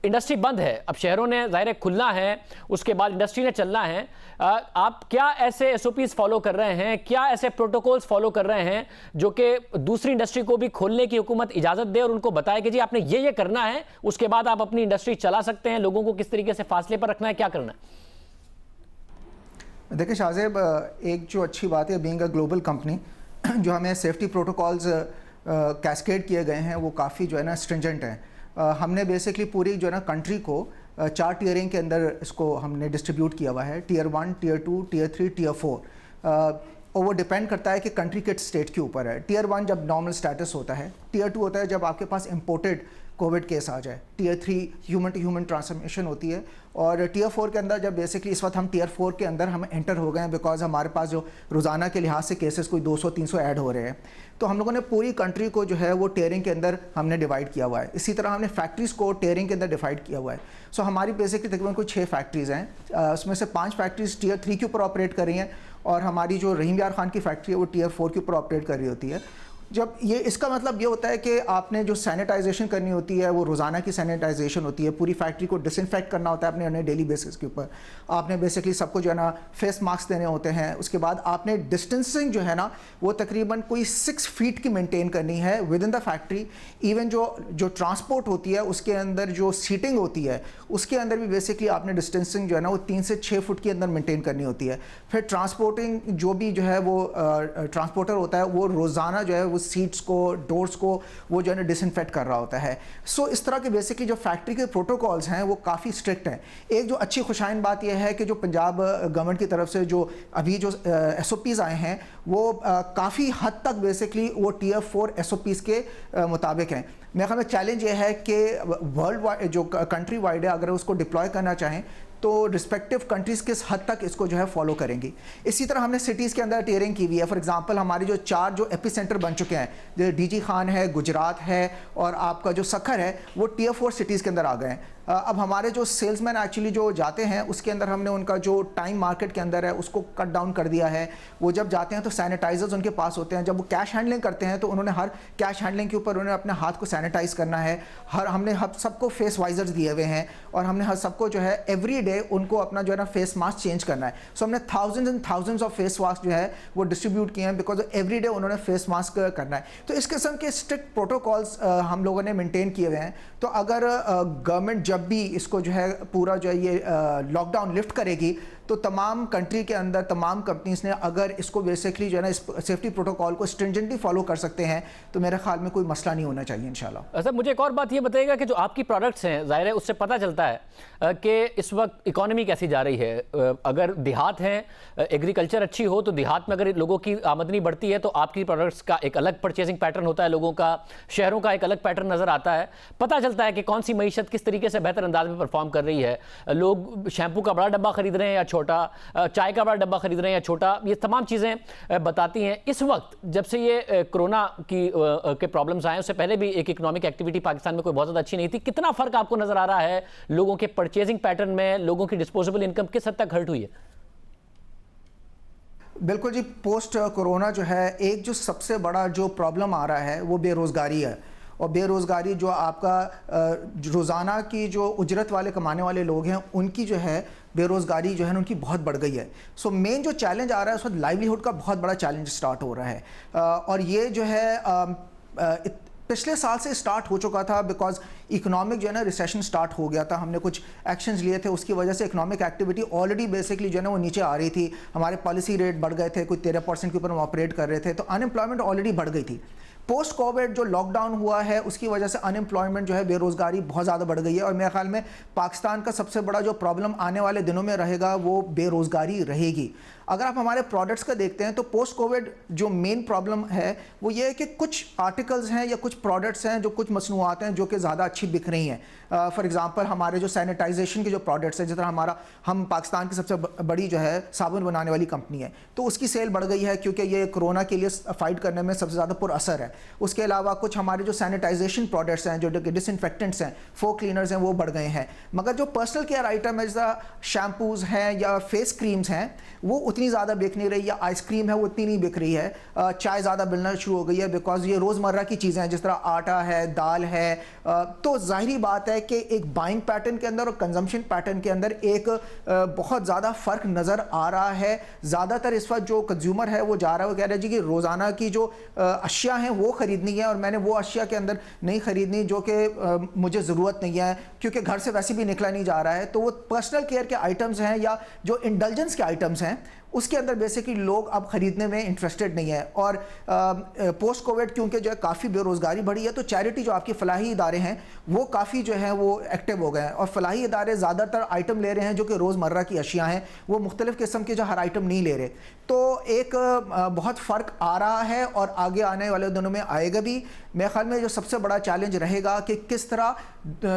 इंडस्ट्री बंद है, अब शहरों ने ज़ाहिर खुलना है, उसके बाद इंडस्ट्री ने चलना है। आप क्या ऐसे SOPs फॉलो कर रहे हैं, क्या ऐसे प्रोटोकॉल्स फॉलो कर रहे हैं जो कि दूसरी इंडस्ट्री को भी खोलने की हुकूमत इजाज़त दे और उनको बताए कि जी आपने ये करना है, उसके बाद आप अपनी इंडस्ट्री चला सकते हैं, लोगों को किस तरीके से फासले पर रखना है, क्या करना है? देखिए शाहजेब, एक जो अच्छी बात है, बीइंग अ ग्लोबल कंपनी, जो हमें सेफ्टी प्रोटोकॉल्स कैस्केड किए गए हैं वो काफ़ी जो है ना स्ट्रिंजेंट हैं। हमने बेसिकली पूरी जो है ना कंट्री को 4 टियरिंग के अंदर इसको हमने डिस्ट्रीब्यूट किया हुआ है, Tier 1, Tier 2, Tier 3, Tier 4। और वो डिपेंड करता है कि कंट्री के स्टेट के ऊपर है। Tier 1 जब नॉर्मल स्टेटस होता है, Tier 2 होता है जब आपके पास इम्पोर्टेड कोविड केस आ जाए, Tier 3 human to human transmission होती है, और Tier 4 के अंदर जब बेसिकली इस वक्त हम Tier 4 के अंदर हम एंटर हो गए हैं, बिकॉज हमारे पास जो रोज़ाना के लिहाज से केसेस कोई 200-300 ऐड हो रहे हैं। तो हम लोगों ने पूरी कंट्री को जो है वो टियरिंग के अंदर हमने डिवाइड किया हुआ है। इसी तरह हमने फैक्ट्रीज़ को टियरिंग के अंदर डिवाइड किया हुआ है। सो हमारी बेसिकली तकरीबन कोई 6 फैक्ट्रीज़ हैं, उसमें से 5 फैक्ट्रीज़ Tier 3 के ऊपर ऑपरेट कर रही हैं, और हमारी जो रहीम यार खान की फैक्ट्री है वो Tier 4 के ऊपर ऑपरेट कर रही होती है। जब ये इसका मतलब ये होता है कि आपने जो सैनिटाइजेशन करनी होती है वो रोज़ाना की सैनिटाइजेशन होती है, पूरी फैक्ट्री को डिसइंफेक्ट करना होता है अपने डेली बेसिस के ऊपर। आपने बेसिकली सबको जो है ना फेस मास्क देने होते हैं। उसके बाद आपने डिस्टेंसिंग जो है ना वो तकरीबन कोई 6 फीट की मेंटेन करनी है with in the factory. Even जो ट्रांसपोर्ट होती है उसके अंदर जो सीटिंग होती है उसके अंदर भी बेसिकली आपने डिस्टेंसिंग जो है ना वो 3 से 6 फुट के अंदर मेंटेन करनी होती है। फिर ट्रांसपोर्टिंग जो भी जो है वो ट्रांसपोर्टर होता है वो रोज़ाना जो है वो सीट्स को, डोर्स को वो जो है ना डिसइंफेक्ट कर रहा होता है। सो इस तरह के बेसिकली जो फैक्ट्री के प्रोटोकॉल्स हैं वो काफ़ी स्ट्रिक्ट हैं। एक जो अच्छी खुशाइन बात यह है कि जो पंजाब गवर्नमेंट की तरफ से जो अभी जो SOPs आए हैं वो काफ़ी हद तक बेसिकली वो Tier 4 SOPs के मुताबिक हैं। मेरे ख्याल में चैलेंज ये है कि वर्ल्ड वाइड जो कंट्री वाइड है अगर उसको डिप्लॉय करना चाहें तो रिस्पेक्टिव कंट्रीज़ किस हद तक इसको जो है फॉलो करेंगी। इसी तरह हमने सिटीज़ के अंदर टियरिंग की हुई है। फॉर एग्जांपल हमारे जो 4 जो एपिसेंटर बन चुके हैं, जो DG खान है, गुजरात है और आपका जो सखर है, वो Tier 4 सिटीज़ के अंदर आ गए हैं। अब हमारे जो सेल्समैन एक्चुअली जो जाते हैं उसके अंदर हमने उनका जो टाइम मार्केट के अंदर है उसको कट डाउन कर दिया है। वो जब जाते हैं तो सैनिटाइजर्स उनके पास होते हैं। जब वो कैश हैंडलिंग करते हैं तो उन्होंने हर कैश हैंडलिंग के ऊपर उन्होंने अपने हाथ को सैनिटाइज करना है। हमने सबको फेस वाइजर्स दिए हुए हैं और हमने हर सबको जो है एवरी डे उनको अपना जो है ना फेस मास्क चेंज करना है। सो हमने thousands and thousands of face mask जो है वो डिस्ट्रीब्यूट किए हैं बिकॉज एवरी डे उन्होंने फेस मास्क करना है। तो इस किस्म के स्ट्रिक्ट प्रोटोकॉल्स हम लोगों ने मेंटेन किए हुए हैं। तो अगर गवर्नमेंट जब भी इसको जो है पूरा जो है ये लॉकडाउन लिफ्ट करेगी तो तमाम कंट्री के अंदर तमाम कंपनीज ने अगर इसको बेसिकली जो है ना इस सेफ्टी प्रोटोकॉल को स्ट्रिंजेंटली फॉलो कर सकते हैं तो मेरे ख्याल में कोई मसला नहीं होना चाहिए इंशाल्लाह। सर मुझे एक और बात ये बताइएगा कि जो आपकी प्रोडक्ट्स हैं ज़ाहिर है उससे पता चलता है कि इस वक्त इकोनॉमी कैसी जा रही है। अगर देहात हैं, एग्रीकल्चर अच्छी हो तो देहात में अगर लोगों की आमदनी बढ़ती है तो आपकी प्रोडक्ट्स का एक अलग परचेजिंग पैटर्न होता है, लोगों का शहरों का एक अलग पैटर्न नज़र आता है। पता चलता है कि कौन सी मईशत किस तरीके से बेहतर अंदाज में परफॉर्म कर रही है। लोग शैम्पू का बड़ा डब्बा खरीद रहे हैं या छोटा, चाय का बड़ा डब्बा खरीद रहे हैं या छोटा, ये तमाम चीज़ें बताती हैं। इस वक्त जब से ये कोरोना के प्रॉब्लम्स आए उससे पहले भी एक इकोनॉमिक एक्टिविटी पाकिस्तान में कोई बहुत ज़्यादा अच्छी नहीं थी। कितना फ़र्क आपको नज़र आ रहा है लोगों के परचेजिंग पैटर्न में, लोगों की डिस्पोजेबल इनकम किस हद तक हर्ट हुई है? बिल्कुल जी, पोस्ट कोरोना जो है एक जो सबसे बड़ा जो प्रॉब्लम आ रहा है वो बेरोज़गारी है। और बेरोज़गारी जो आपका रोज़ाना की जो उजरत वाले कमाने वाले लोग हैं उनकी जो है बेरोज़गारी जो है उनकी बहुत बढ़ गई है। सो मेन जो चैलेंज आ रहा है उस वक्त लाइवलीहुड का बहुत बड़ा चैलेंज स्टार्ट हो रहा है। और ये जो है पिछले साल से स्टार्ट हो चुका था बिकॉज इकोनॉमिक जो है ना रिसेशन स्टार्ट हो गया था। हमने कुछ एक्शंस लिए थे, उसकी वजह से इकोनॉमिक एक्टिविटी ऑलरेडी बेसिकली जो है ना वो नीचे आ रही थी। हमारे पॉलिसी रेट बढ़ गए थे, कोई 13% के ऊपर हम ऑपरेट कर रहे थे, तो अनएम्प्लॉयमेंट ऑलरेडी बढ़ गई थी। पोस्ट कोविड जो लॉकडाउन हुआ है उसकी वजह से अनएम्प्लॉयमेंट जो है, बेरोज़गारी बहुत ज़्यादा बढ़ गई है। और मेरे ख्याल में पाकिस्तान का सबसे बड़ा जो प्रॉब्लम आने वाले दिनों में रहेगा वो बेरोज़गारी रहेगी। अगर आप हमारे प्रोडक्ट्स का देखते हैं तो पोस्ट कोविड जो मेन प्रॉब्लम है वो ये है कि कुछ आर्टिकल्स हैं या कुछ प्रोडक्ट्स हैं जो कुछ मसनूआत हैं जो कि ज़्यादा अच्छी बिक रही हैं। फॉर एग्जांपल हमारे जो सैनिटाइजेशन के जो प्रोडक्ट्स हैं, जिस तरह हम पाकिस्तान की सबसे बड़ी जो है साबुन बनाने वाली कंपनी है, तो उसकी सेल बढ़ गई है क्योंकि ये कोरोना के लिए फाइट करने में सबसे ज़्यादा पुरअसर है। उसके अलावा कुछ हमारे जो सैनिटाइजेशन प्रोडक्ट्स हैं, जो डिसइंफेक्टेंट्स हैं, फोक क्लीनर्स हैं, वो बढ़ गए हैं। मगर जो पर्सनल केयर आइटम है जैसा शैम्पूज़ हैं या फेस क्रीम्स हैं वो उतनी ज़्यादा बिक नहीं रही, या आइसक्रीम है वो उतनी नहीं बिक रही है। चाय ज़्यादा मिलना शुरू हो गई है बिकॉज ये रोज़मर्रा की चीज़ें हैं, जिस तरह आटा है, दाल है। तो जाहिरी बात है कि एक बाइंग पैटर्न के अंदर और कंजम्पशन पैटर्न के अंदर एक बहुत ज़्यादा फ़र्क नज़र आ रहा है। ज़्यादातर इस वक्त जो कंज्यूमर है वो जा रहा है, वो कह रहा है जी कि रोज़ाना की जो अशिया हैं वो ख़रीदनी है और मैंने वो अशिया के अंदर नहीं ख़रीदनी जो कि मुझे ज़रूरत नहीं है क्योंकि घर से वैसे भी निकला नहीं जा रहा है। तो वो पर्सनल केयर के आइटम्स हैं या जो इंडल्जेंस के आइटम्स हैं उसके अंदर बेसिकली लोग अब ख़रीदने में इंटरेस्टेड नहीं है। और पोस्ट कोविड क्योंकि जो है काफ़ी बेरोज़गारी बढ़ी है तो चैरिटी जो आपके फ़लाही इदारे हैं वो काफ़ी जो है वो एक्टिव हो गए हैं। और फ़लाही इदारे ज़्यादातर आइटम ले रहे हैं जो कि रोज़मर्रा की अशिया हैं, वो मुख्तलिफ़ किस्म के जो हर आइटम नहीं ले रहे। तो एक बहुत फ़र्क आ रहा है और आगे आने वाले दिनों में आएगा भी। मेरे ख्याल में जो सबसे बड़ा चैलेंज रहेगा कि किस तरह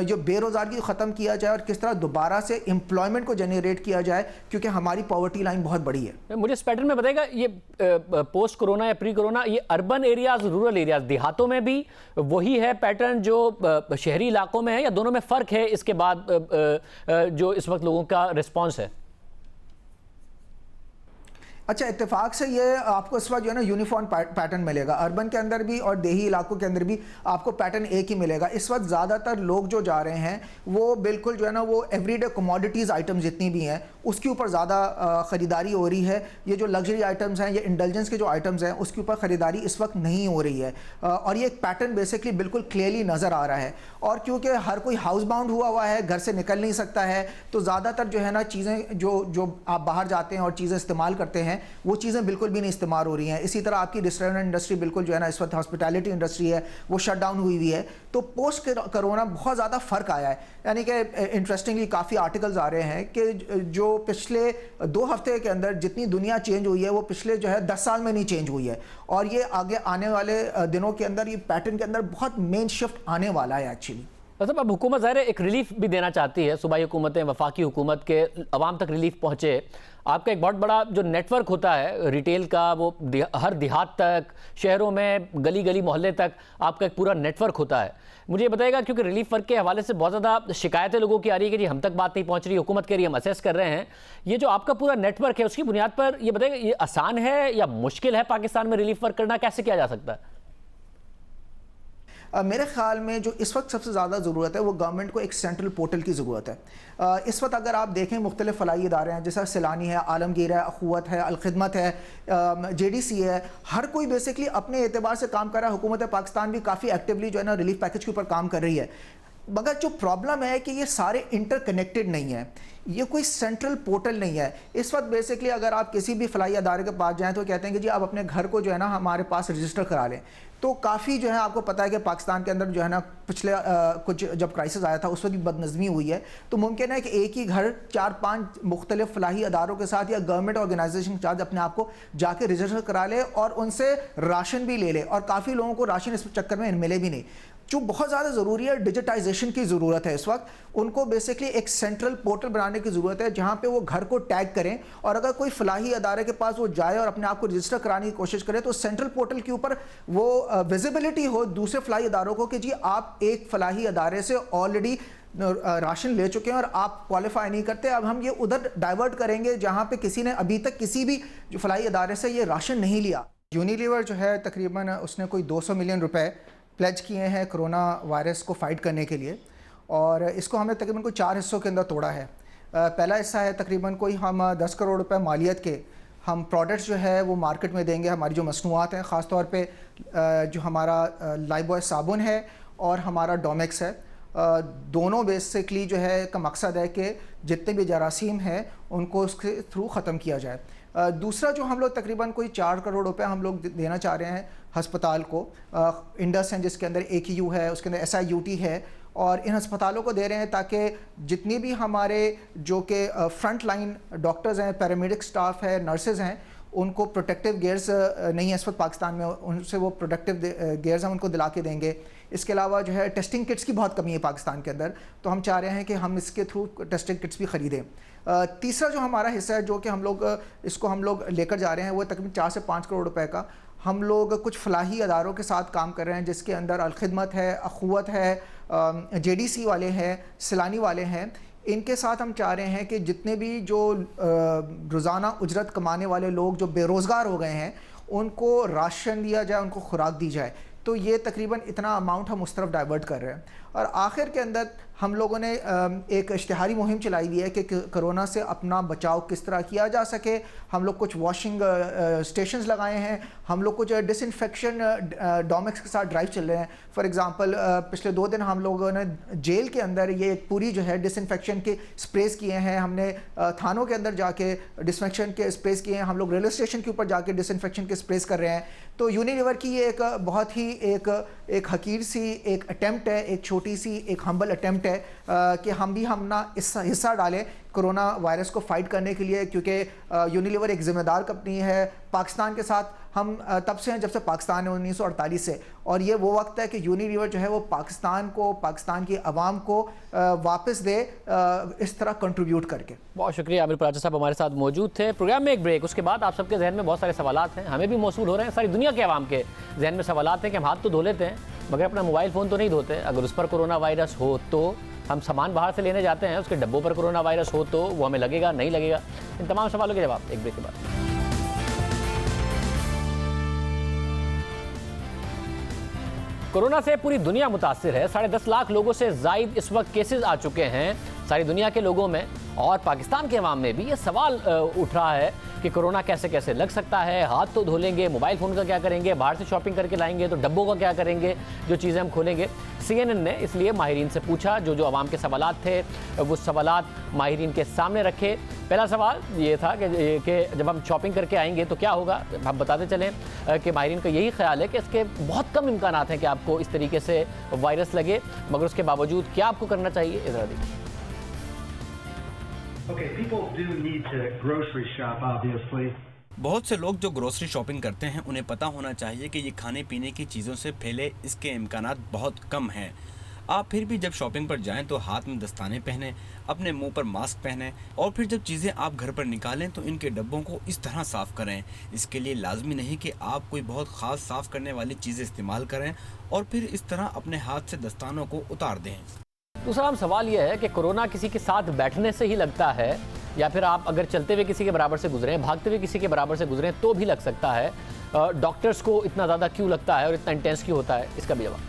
जो बेरोज़गारी को ख़त्म किया जाए और किस तरह दोबारा से एम्प्लॉयमेंट को जनरेट किया जाए क्योंकि हमारी पॉवर्टी लाइन बहुत बड़ी है। मुझे इस पैटर्न में बताएगा ये पोस्ट कोरोना या प्री कोरोना, ये अर्बन एरियाज, रूरल एरियाज, देहातों में भी वही है पैटर्न जो शहरी इलाकों में है या दोनों में फ़र्क है इसके बाद जो इस वक्त लोगों का रिस्पॉन्स है? अच्छा, इत्तेफाक से ये आपको इस वक्त जो है ना यूनिफॉर्म पैटर्न मिलेगा, अर्बन के अंदर भी और देही इलाकों के अंदर भी आपको पैटर्न एक ही मिलेगा। इस वक्त ज़्यादातर लोग जो जा रहे हैं वो बिल्कुल जो है ना वो एवरीडे कमोडिटीज़ आइटम जितनी भी हैं उसके ऊपर ज़्यादा ख़रीदारी हो रही है। ये जो लग्जरी आइटम्स हैं, ये इंडल्जेंस के जो आइटम्स हैं उसके ऊपर ख़रीदारी इस वक्त नहीं हो रही है, और ये एक पैटर्न बेसिकली बिल्कुल क्लियरली नज़र आ रहा है। और क्योंकि हर कोई हाउस बाउंड हुआ है, घर से निकल नहीं सकता है, तो ज़्यादातर जो है ना चीज़ें जो आप बाहर जाते हैं और चीज़ें इस्तेमाल करते हैं वो चीज़ें बिल्कुल भी नहीं इस्तेमाल हो रही हैं। इसी तरह आपकी रेस्टोरेंट इंडस्ट्री बिल्कुल जो है ना इस वक्त हॉस्पिटैलिटी इंडस्ट्री है वो शट डाउन हुई है। तो पोस्ट कोरोना बहुत ज़्यादा फ़र्क आया है, यानी कि इंटरेस्टिंगली काफ़ी आर्टिकल्स आ रहे हैं कि जो पिछले 2 हफ्ते के अंदर जितनी दुनिया चेंज हुई है वो पिछले जो है 10 साल में नहीं चेंज हुई है, और ये आगे आने वाले दिनों के अंदर ये पैटर्न के अंदर बहुत मेन शिफ्ट आने वाला है एक्चुअली। मतलब अब हुकूमत ज़ाहिर है एक रिलीफ भी देना चाहती है, सूबाई हुकूमतें वफाकी हुकूमत के अवाम तक रिलीफ पहुँचे। आपका एक बहुत बड़ा जो नेटवर्क होता है रिटेल का, वो हर देहात तक, शहरों में गली गली मोहल्ले तक आपका एक पूरा नेटवर्क होता है। मुझे ये बताइएगा, क्योंकि रिलीफ वर्क के हवाले से बहुत ज़्यादा शिकायतें लोगों की आ रही है कि जी हम तक बात नहीं पहुँच रही, हुकूमत के लिए हम असेस कर रहे हैं। ये जो आपका पूरा नेटवर्क है उसकी बुनियाद पर ये बताइएगा, ये आसान है या मुश्किल है पाकिस्तान में रिलीफ वर्क करना, कैसे किया जा सकता है? मेरे ख्याल में जो इस वक्त सबसे ज़्यादा ज़रूरत है वो गवर्नमेंट को एक सेंट्रल पोर्टल की ज़रूरत है। इस वक्त अगर आप देखें मुख्तलिफ फलाई इदारे हैं, जैसा सैलानी है, आलमगीर है, अखुवत है, अलखिदमत है, JDC है, हर कोई बेसिकली अपने एतबार से काम कर रहा है। हुकूमत पाकिस्तान भी काफ़ी एक्टिवली जो है ना रिलीफ पैकेज के ऊपर काम कर रही है, मगर जो प्रॉब्लम है कि ये सारे इंटरकनेक्टेड नहीं है, ये कोई सेंट्रल पोर्टल नहीं है। इस वक्त बेसिकली अगर आप किसी भी फलाई अदारे के पास जाएं तो कहते हैं कि जी आप अपने घर को जो है ना हमारे पास रजिस्टर करा लें। तो काफ़ी जो है आपको पता है कि पाकिस्तान के अंदर जो है ना पिछले कुछ जब क्राइसिस आया था उस वक्त भी बदनज़मी हुई है, तो मुमकिन है कि एक ही घर 4-5 मुख्तलिफ फलाही अदारों के साथ या गवर्नमेंट ऑर्गेनाइजेशन के साथ अपने आप को जाके रजिस्टर करा ले और उनसे राशन भी ले ले, और काफ़ी लोगों को राशन इस चक्कर में मिले भी नहीं। जो बहुत ज़्यादा ज़रूरी है, डिजिटाइजेशन की ज़रूरत है इस वक्त, उनको बेसिकली एक सेंट्रल पोर्टल बनाने की ज़रूरत है जहाँ पे वो घर को टैग करें, और अगर कोई फलाही अदारे के पास वो जाए और अपने आप को रजिस्टर कराने की कोशिश करे तो सेंट्रल पोर्टल के ऊपर वो विजिबिलिटी हो दूसरे फलाही अदारों को कि जी आप एक फलाही अदारे से ऑलरेडी राशन ले चुके हैं और आप क्वालिफाई नहीं करते, अब हम ये उधर डाइवर्ट करेंगे जहाँ पे किसी ने अभी तक किसी भी जो फलाही अदारे से ये राशन नहीं लिया। यूनिलीवर जो है तकरीबन उसने कोई 200 मिलियन रुपए प्लेज किए हैं कोरोना वायरस को फाइट करने के लिए, और इसको हमने तकरीबन कोई 4 हिस्सों के अंदर तोड़ा है। पहला हिस्सा है तकरीबन कोई हम 10 करोड़ रुपए मालियत के हम प्रोडक्ट्स जो है वो मार्केट में देंगे। हमारी जो मसनूआत हैं, ख़ास तौर पे जो हमारा लाइफबॉय साबुन है और हमारा डोमेक्स है, दोनों बेसिकली जो है का मकसद है कि जितने भी जरासीम हैं उनको उसके थ्रू ख़त्म किया जाए। दूसरा जो हम लोग तकरीबन कोई 4 करोड़ रुपए हम लोग देना चाह रहे हैं हस्पताल को, इंडस हैं जिसके अंदर AQU है, उसके अंदर SIUT है, और इन अस्पतालों को दे रहे हैं ताकि जितनी भी हमारे जो कि फ्रंट लाइन डॉक्टर्स हैं, पैरामेडिक स्टाफ है, नर्सेज हैं, उनको प्रोटेक्टिव गेयर्स नहीं है इस वक्त पाकिस्तान में, उनसे वो प्रोटेक्टिव गेयर्स हम उनको दिला के देंगे। इसके अलावा जो है टेस्टिंग किट्स की बहुत कमी है पाकिस्तान के अंदर, तो हम चाह रहे हैं कि हम इसके थ्रू टेस्टिंग किट्स भी ख़रीदें। तीसरा जो हमारा हिस्सा है जो कि हम लोग इसको हम लोग लेकर जा रहे हैं वो तकरीबन 4 से 5 करोड़ रुपए का, हम लोग कुछ फलाही अदारों के साथ काम कर रहे हैं जिसके अंदर अलखिदमत है, अखुवत है, JDC वाले हैं, सैलानी वाले हैं। इनके साथ हम चाह रहे हैं कि जितने भी जो रोज़ाना उजरत कमाने वाले लोग जो बेरोज़गार हो गए हैं उनको राशन दिया जाए, उनको खुराक दी जाए। तो ये तकरीबन इतना अमाउंट हम उस तरफ डाइवर्ट कर रहे हैं। और आखिर के अंदर हम लोगों ने एक इश्तिहारी मुहिम चलाई हुई है कि कोरोना से अपना बचाव किस तरह किया जा सके। हम लोग कुछ वॉशिंग स्टेशंस लगाए हैं, हम लोग कुछ डिसइंफेक्शन डोमेक्स के साथ ड्राइव चल रहे हैं। फॉर एग्जांपल पिछले 2 दिन हम लोगों ने जेल के अंदर ये एक पूरी जो है डिसइंफेक्शन के स्प्रेस किए हैं, हमने थानों के अंदर जाके डिसइंफेक्शन के स्प्रेस किए हैं, हम लोग रेलवे स्टेशन के ऊपर जाके डिसइंफेक्शन के स्प्रेस कर रहे हैं। तो यूनिलीवर की ये एक बहुत ही एक हकीर सी एक अटैम्प्ट है, एक छोटी सी एक हम्बल अटैम्प्ट है कि हम भी अपना हिस्सा डालें कोरोना वायरस को फाइट करने के लिए, क्योंकि यूनिलीवर एक ज़िम्मेदार कंपनी है। पाकिस्तान के साथ हम तब से हैं जब से पाकिस्तान है 1948 से, और ये वो वक्त है कि यूनिलीवर जो है वो पाकिस्तान को, पाकिस्तान की आवाम को वापस दे इस तरह कंट्रीब्यूट करके। बहुत शुक्रिया। आमिर पराचा साहब हमारे साथ मौजूद थे। प्रोग्राम में एक ब्रेक, उसके बाद आप सबके जहन में बहुत सारे सवालात हैं, हमें भी मौसूल हो रहे हैं, सारी दुनिया के आवाम के जहन में सवालात हैं कि हम हाथ तो धो लेते हैं मगर अपना मोबाइल फ़ोन तो नहीं धोते। अगर उस पर कोरोना वायरस हो तो हम सामान बाहर से लेने जाते हैं, उसके डब्बों पर कोरोना वायरस हो तो वो हमें लगेगा नहीं लगेगा। इन तमाम सवालों के जवाब एक ब्रेक के बाद। कोरोना से पूरी दुनिया मुतासिर है। 10.5 लाख लोगों से जायद इस वक्त केसेस आ चुके हैं सारी दुनिया के लोगों में, और पाकिस्तान के अवाम में भी ये सवाल उठ रहा है कि कोरोना कैसे कैसे लग सकता है। हाथ तो धो लेंगे, मोबाइल फ़ोन का क्या करेंगे, बाहर से शॉपिंग करके लाएंगे तो डब्बों का क्या करेंगे, जो चीज़ें हम खोलेंगे। CNN ने इसलिए माहिरीन से पूछा, जो अवाम के सवालात थे वो सवालात माहिरीन के सामने रखे। पहला सवाल ये था कि जब हम शॉपिंग करके आएंगे तो क्या होगा। हम बताते चलें कि माहिरीन का यही ख्याल है कि इसके बहुत कम इम्कान हैं कि आपको इस तरीके से वायरस लगे, मगर उसके बावजूद क्या आपको करना चाहिए, इधर देखिए। Okay, people do need to grocery shop, obviously. बहुत से लोग जो ग्रोसरी शॉपिंग करते हैं उन्हें पता होना चाहिए कि ये खाने पीने की चीज़ों से फैले इसके इम्कानात बहुत कम हैं। आप फिर भी जब शॉपिंग पर जाएं तो हाथ में दस्ताने पहनें, अपने मुंह पर मास्क पहनें, और फिर जब चीज़ें आप घर पर निकालें तो इनके डब्बों को इस तरह साफ़ करें। इसके लिए लाजमी नहीं कि आप कोई बहुत ख़ास साफ़ करने वाली चीज़ें इस्तेमाल करें और फिर इस तरह अपने हाथ से दस्तानों को उतार दें। दूसरा सवाल यह है कि कोरोना किसी के साथ बैठने से ही लगता है, या फिर आप अगर चलते हुए किसी के बराबर से गुजरें, भागते हुए किसी के बराबर से गुजरें तो भी लग सकता है। डॉक्टर्स को इतना ज़्यादा क्यों लगता है और इतना इंटेंस क्यों होता है, इसका भी जवाब।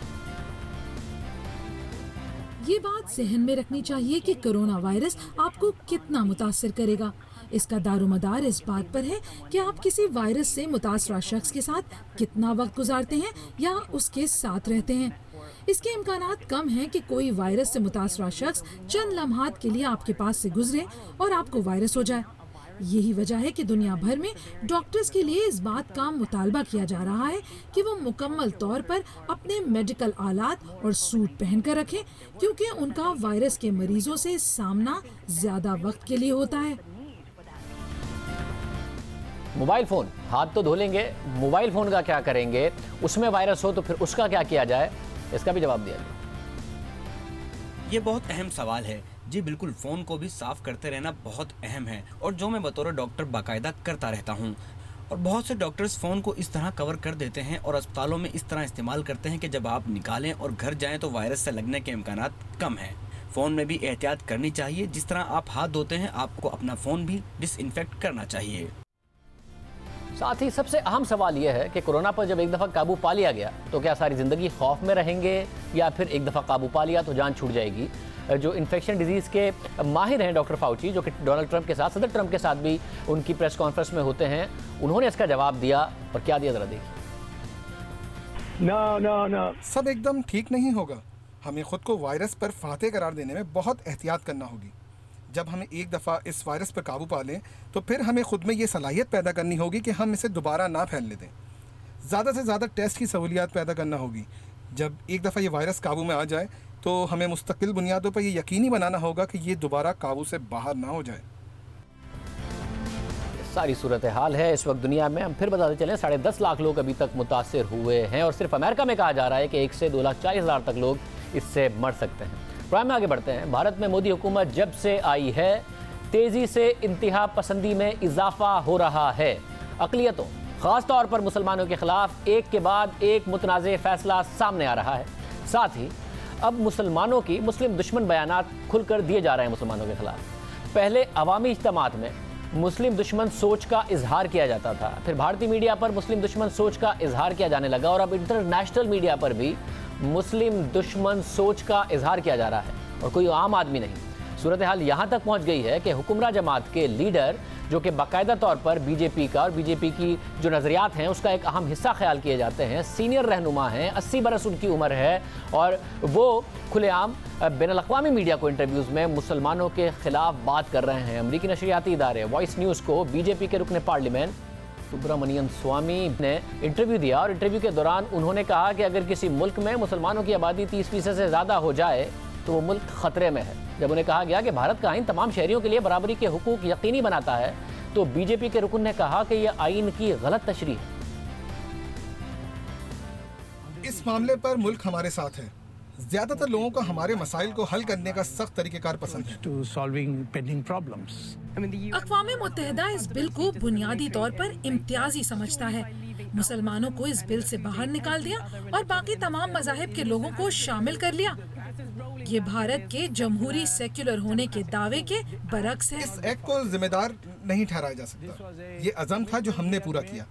ये बात जहन में रखनी चाहिए कि कोरोना वायरस आपको कितना मुतासिर करेगा। इसका दारोमदार इस बात पर है कि आप किसी वायरस से मुतासरा शख्स के साथ कितना वक्त गुजारते हैं या उसके साथ रहते हैं। इसके इम्कानात कम हैं कि कोई वायरस से मुतासरा शख्स चंद लम्हात के लिए आपके पास से गुजरे और आपको वायरस हो जाए। यही वजह है कि दुनिया भर में डॉक्टर्स के लिए इस बात का मुतालबा किया जा रहा है कि वो मुकम्मल तौर पर अपने मेडिकल आलात और सूट पहनकर रखें, क्योंकि उनका वायरस के मरीजों से सामना ज्यादा वक्त के लिए होता है। मोबाइल फ़ोन, हाथ तो धो लेंगे, मोबाइल फ़ोन का क्या करेंगे, उसमें वायरस हो तो फिर उसका क्या किया जाए, इसका भी जवाब दिया गया। ये बहुत अहम सवाल है जी। बिल्कुल, फ़ोन को भी साफ़ करते रहना बहुत अहम है, और जो मैं बतौर डॉक्टर बाकायदा करता रहता हूँ। और बहुत से डॉक्टर्स फ़ोन को इस तरह कवर कर देते हैं और अस्पतालों में इस तरह इस्तेमाल करते हैं कि जब आप निकालें और घर जाएं तो वायरस से लगने के इम्कानात कम हैं। फ़ोन में भी एहतियात करनी चाहिए। जिस तरह आप हाथ धोते हैं आपको अपना फ़ोन भी डिसइंफेक्ट करना चाहिए। साथ ही सबसे अहम सवाल यह है कि कोरोना पर जब एक दफ़ा काबू पा लिया गया तो क्या सारी ज़िंदगी खौफ में रहेंगे, या फिर एक दफ़ा काबू पा लिया तो जान छूट जाएगी। जो इन्फेक्शन डिजीज़ के माहिर हैं डॉक्टर फाउची, जो कि डोनाल्ड ट्रंप के साथ, सदर ट्रंप के साथ भी उनकी प्रेस कॉन्फ्रेंस में होते हैं, उन्होंने इसका जवाब दिया। और क्या दिया, ज़रा देखिए। No. सब एकदम ठीक नहीं होगा। हमें खुद को वायरस पर फातेह करार देने में बहुत एहतियात करना होगी। जब हमें एक दफ़ा इस वायरस पर काबू पा लें तो फिर हमें ख़ुद में ये सलाहियत पैदा करनी होगी कि हम इसे दोबारा ना फैलने दें। ज़्यादा से ज़्यादा टेस्ट की सहूलियात पैदा करना होगी। जब एक दफ़ा ये वायरस काबू में आ जाए तो हमें मुस्तकिल बुनियादों पर ये यकीनी बनाना होगा कि ये दोबारा काबू से बाहर ना हो जाए। सारी सूरत हाल है इस वक्त दुनिया में। हम फिर बताते चलें, 10.5 लाख लोग अभी तक मुतासिर हुए हैं, और सिर्फ अमेरिका में कहा जा रहा है कि 1 से 2,40,000 तक लोग इससे मर सकते हैं। प्रोग्राम में आगे बढ़ते हैं। भारत में मोदी हुकूमत जब से आई है तेजी से इंतहा पसंदी में इजाफा हो रहा है। अक़लियतों, ख़ास तौर पर मुसलमानों के खिलाफ एक के बाद एक मुतनाज़ फैसला सामने आ रहा है। साथ ही अब मुसलमानों की मुस्लिम दुश्मन बयानात खुलकर दिए जा रहे हैं मुसलमानों के खिलाफ। पहले अवामी इज्तिमात में मुस्लिम दुश्मन सोच का इजहार किया जाता था, फिर भारतीय मीडिया पर मुस्लिम दुश्मन सोच का इजहार किया जाने लगा, और अब इंटरनेशनल मीडिया पर भी मुस्लिम दुश्मन सोच का इजहार किया जा रहा है, और कोई आम आदमी नहीं। सूरत हाल यहाँ तक पहुँच गई है कि हुक्मरां जमात के लीडर, जो कि बाकायदा तौर पर बीजेपी का और बीजेपी की जो नज़रियात हैं उसका एक अहम हिस्सा ख्याल किए जाते हैं, सीनियर रहनुमा हैं, 80 बरस उनकी उम्र है, और वो खुलेआम बैनुल-अक़वामी मीडिया को इंटरव्यूज़ में मुसलमानों के खिलाफ बात कर रहे हैं। अमरीकी नशरियाती इदारे वॉइस न्यूज़ को बीजेपी के रुकन पार्लियामेंट सुब्रमण्यम स्वामी ने इंटरव्यू दिया, और इंटरव्यू के दौरान उन्होंने कहा कि अगर किसी मुल्क में मुसलमानों की आबादी 30% से ज़्यादा हो जाए तो वो मुल्क ख़तरे में है। जब उन्हें कहा गया कि भारत का आइन तमाम शहरियों के लिए बराबरी के हुकूक यकीनी बनाता है, तो बीजेपी के रुकन ने कहा कि यह आइन की गलत तशरीह है। इस मामले पर मुल्क हमारे साथ है। ज्यादातर लोगों को हमारे मसाइल को हल करने का सख्त तरीक़ेकार पसंद है। अक़वाम मुत्तहिदा इस बिल को बुनियादी तौर पर इम्तियाजी समझता है। मुसलमानों को इस बिल से बाहर निकाल दिया और बाकी तमाम मज़ाहिब के लोगों को शामिल कर लिया। ये भारत के जमहूरी सेक्युलर होने के दावे के बरक्स है। इस एक्ट को जिम्मेदार नहीं ठहराया जा सकता। ये अज़म था जो हमने पूरा किया।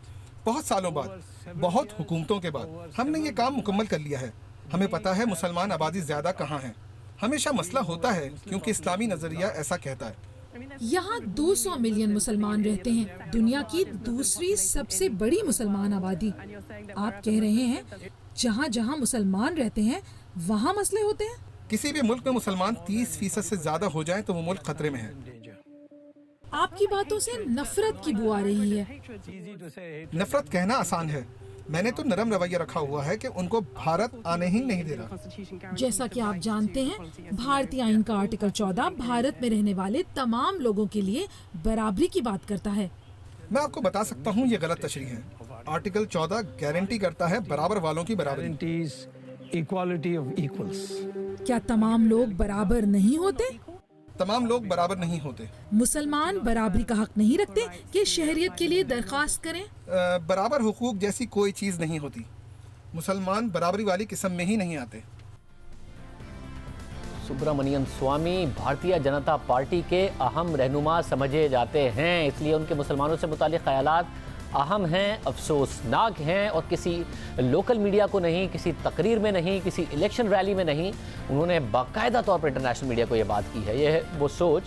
बहुत सालों बाद, बहुत हुकूमतों के बाद हमने ये काम मुकम्मल कर लिया है। हमें पता है मुसलमान आबादी ज़्यादा कहाँ है। हमेशा मसला होता है क्योंकि इस्लामी नज़रिया ऐसा कहता है। यहाँ 200 मिलियन मुसलमान रहते हैं, दुनिया की दूसरी सबसे बड़ी मुसलमान आबादी। आप कह रहे हैं जहाँ जहाँ मुसलमान रहते हैं वहाँ मसले होते हैं? किसी भी मुल्क में मुसलमान 30% से ज़्यादा हो जाए तो वो मुल्क खतरे में है। आपकी बातों से नफरत की बू आ रही है। नफरत कहना आसान है, मैंने तो नरम रवैया रखा हुआ है कि उनको भारत आने ही नहीं दे रहा। जैसा कि आप जानते हैं, भारतीय आईन का आर्टिकल 14 भारत में रहने वाले तमाम लोगों के लिए बराबरी की बात करता है। मैं आपको बता सकता हूँ ये गलत तशरीह है। आर्टिकल 14 गारंटी करता है बराबर वालों की बराबरी। क्या तमाम लोग बराबर नहीं होते? तमाम लोग बराबर नहीं होते। मुसलमान बराबरी का हक नहीं रखते कि शहरियत के लिए दरखास्त करें? बराबर हुकूक जैसी कोई चीज़ नहीं होती। मुसलमान बराबरी वाली किस्म में ही नहीं आते। सुब्रमण्यम स्वामी भारतीय जनता पार्टी के अहम रहनुमा समझे जाते हैं, इसलिए उनके मुसलमानों से मुतालिक ख्यालात अहम हैं, अफसोसनाक हैं और किसी लोकल मीडिया को नहीं, किसी तकरीर में नहीं, किसी इलेक्शन रैली में नहीं, उन्होंने बाकायदा तौर पर इंटरनेशनल मीडिया को यह बात की है। यह है वो सोच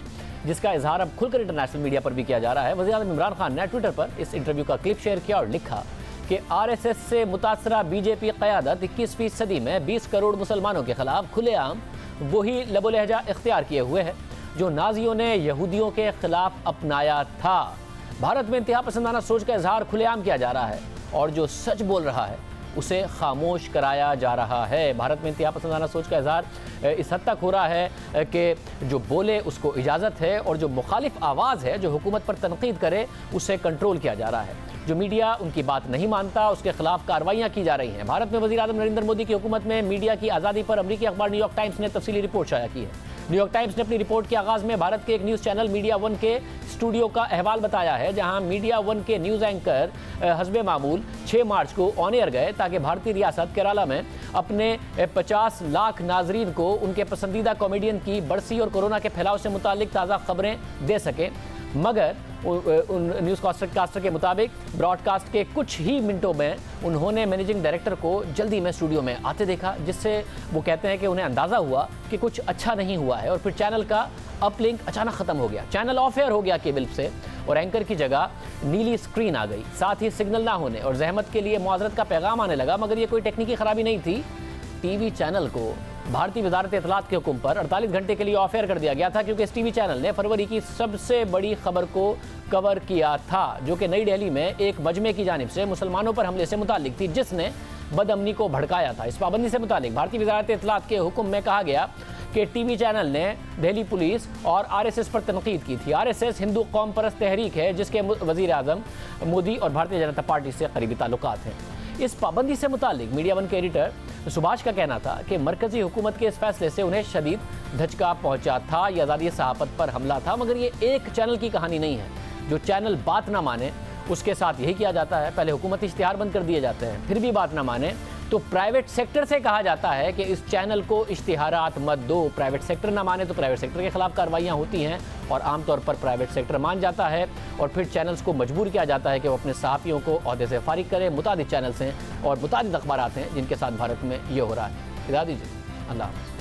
जिसका इजहार अब खुलकर इंटरनेशनल मीडिया पर भी किया जा रहा है। वज़ीर-ए-आज़म इमरान खान ने ट्विटर पर इस इंटरव्यू का क्लिप शेयर किया और लिखा कि आरएसएस से मुतासरा बीजेपी क़यादत 21वीं सदी में 20 करोड़ मुसलमानों के खिलाफ खुलेआम वही लबो लहजा इख्तियार किए हुए है जो नाजियों ने यहूदियों के खिलाफ अपनाया था। भारत में इंतहा पसंदाना सोच का इजहार खुलेआम किया जा रहा है और जो सच बोल रहा है उसे खामोश कराया जा रहा है। भारत में इंतहा पसंदाना सोच का इजहार इस हद तक हो रहा है कि जो बोले उसको इजाज़त है और जो मुखालिफ आवाज़ है, जो हुकूमत पर तनकीद करे, उसे कंट्रोल किया जा रहा है। जो मीडिया उनकी बात नहीं मानता उसके खिलाफ कार्रवाइयाँ की जा रही हैं। भारत में वज़ीर-ए-आज़म नरेंद्र मोदी की हुकूमत में मीडिया की आज़ादी पर अमरीकी अखबार न्यूयॉर्क टाइम्स ने तफसीली रिपोर्ट शाया की है। न्यूयॉर्क टाइम्स ने अपनी रिपोर्ट के आगाज़ में भारत के एक न्यूज़ चैनल मीडिया वन के स्टूडियो का अहवाल बताया है, जहां मीडिया वन के न्यूज़ एंकर हस्बे मामूल 6 मार्च को ऑन एयर गए ताकि भारतीय रियासत केरला में अपने 50 लाख नाजरीन को उनके पसंदीदा कॉमेडियन की बरसी और कोरोना के फैलाव से मुतालिक ताज़ा खबरें दे सकें। मगर उन न्यूज़ कास्टर के मुताबिक ब्रॉडकास्ट के कुछ ही मिनटों में उन्होंने मैनेजिंग डायरेक्टर को जल्दी में स्टूडियो में आते देखा, जिससे वो कहते हैं कि उन्हें अंदाज़ा हुआ कि कुछ अच्छा नहीं हुआ है और फिर चैनल का अपलिंक अचानक ख़त्म हो गया। चैनल ऑफ एयर हो गया केबल से और एंकर की जगह नीली स्क्रीन आ गई। साथ ही सिग्नल ना होने और जहमत के लिए मुआवजत का पैगाम आने लगा। मगर ये कोई टेक्निकी ख़राबी नहीं थी। टीवी चैनल को भारतीय वजारत इत्तलात के हुक्म पर 48 घंटे के लिए ऑफ एयर कर दिया गया था, क्योंकि इस टीवी चैनल ने फरवरी की सबसे बड़ी खबर को कवर किया था, जो कि नई दिल्ली में एक मजमे की जानिब से मुसलमानों पर हमले से मुताल्लिक थी, जिसने बदअमनी को भड़काया था। इस पाबंदी से मुताल्लिक भारतीय वजारत इत्तलात के हुक्म में कहा गया कि टीवी चैनल ने दिल्ली पुलिस और आरएसएस पर तनकीद की थी। आरएसएस हिंदू कौम परस्त तहरीक है, जिसके वज़ीर-ए-आज़म मोदी और भारतीय जनता पार्टी से करीबी ताल्लुकात हैं। इस पाबंदी से मुतालिक मीडिया वन के एडिटर सुभाष का कहना था कि मरकजी हुकूमत के इस फैसले से उन्हें शदीद धचका पहुंचा था, ये आज़ादी सहाफ़त पर हमला था। मगर ये एक चैनल की कहानी नहीं है। जो चैनल बात ना माने उसके साथ यही किया जाता है, पहले हुकूमती इश्तिहार बंद कर दिए जाते हैं, फिर भी बात ना माने तो प्राइवेट सेक्टर से कहा जाता है कि इस चैनल को इश्तिहारात मत दो। प्राइवेट सेक्टर ना माने तो प्राइवेट सेक्टर के खिलाफ कार्रवाइयाँ होती हैं और आमतौर पर प्राइवेट सेक्टर मान जाता है और फिर चैनल्स को मजबूर किया जाता है कि वो अपने सहाफ़ियों को ओहदे से फारिग करें। मुतादिद चैनल्स हैं और मुतादिद अखबारात हैं जिनके साथ भारत में ये हो रहा है। इजाज़त दीजिए, अल्लाह हाफ़िज़।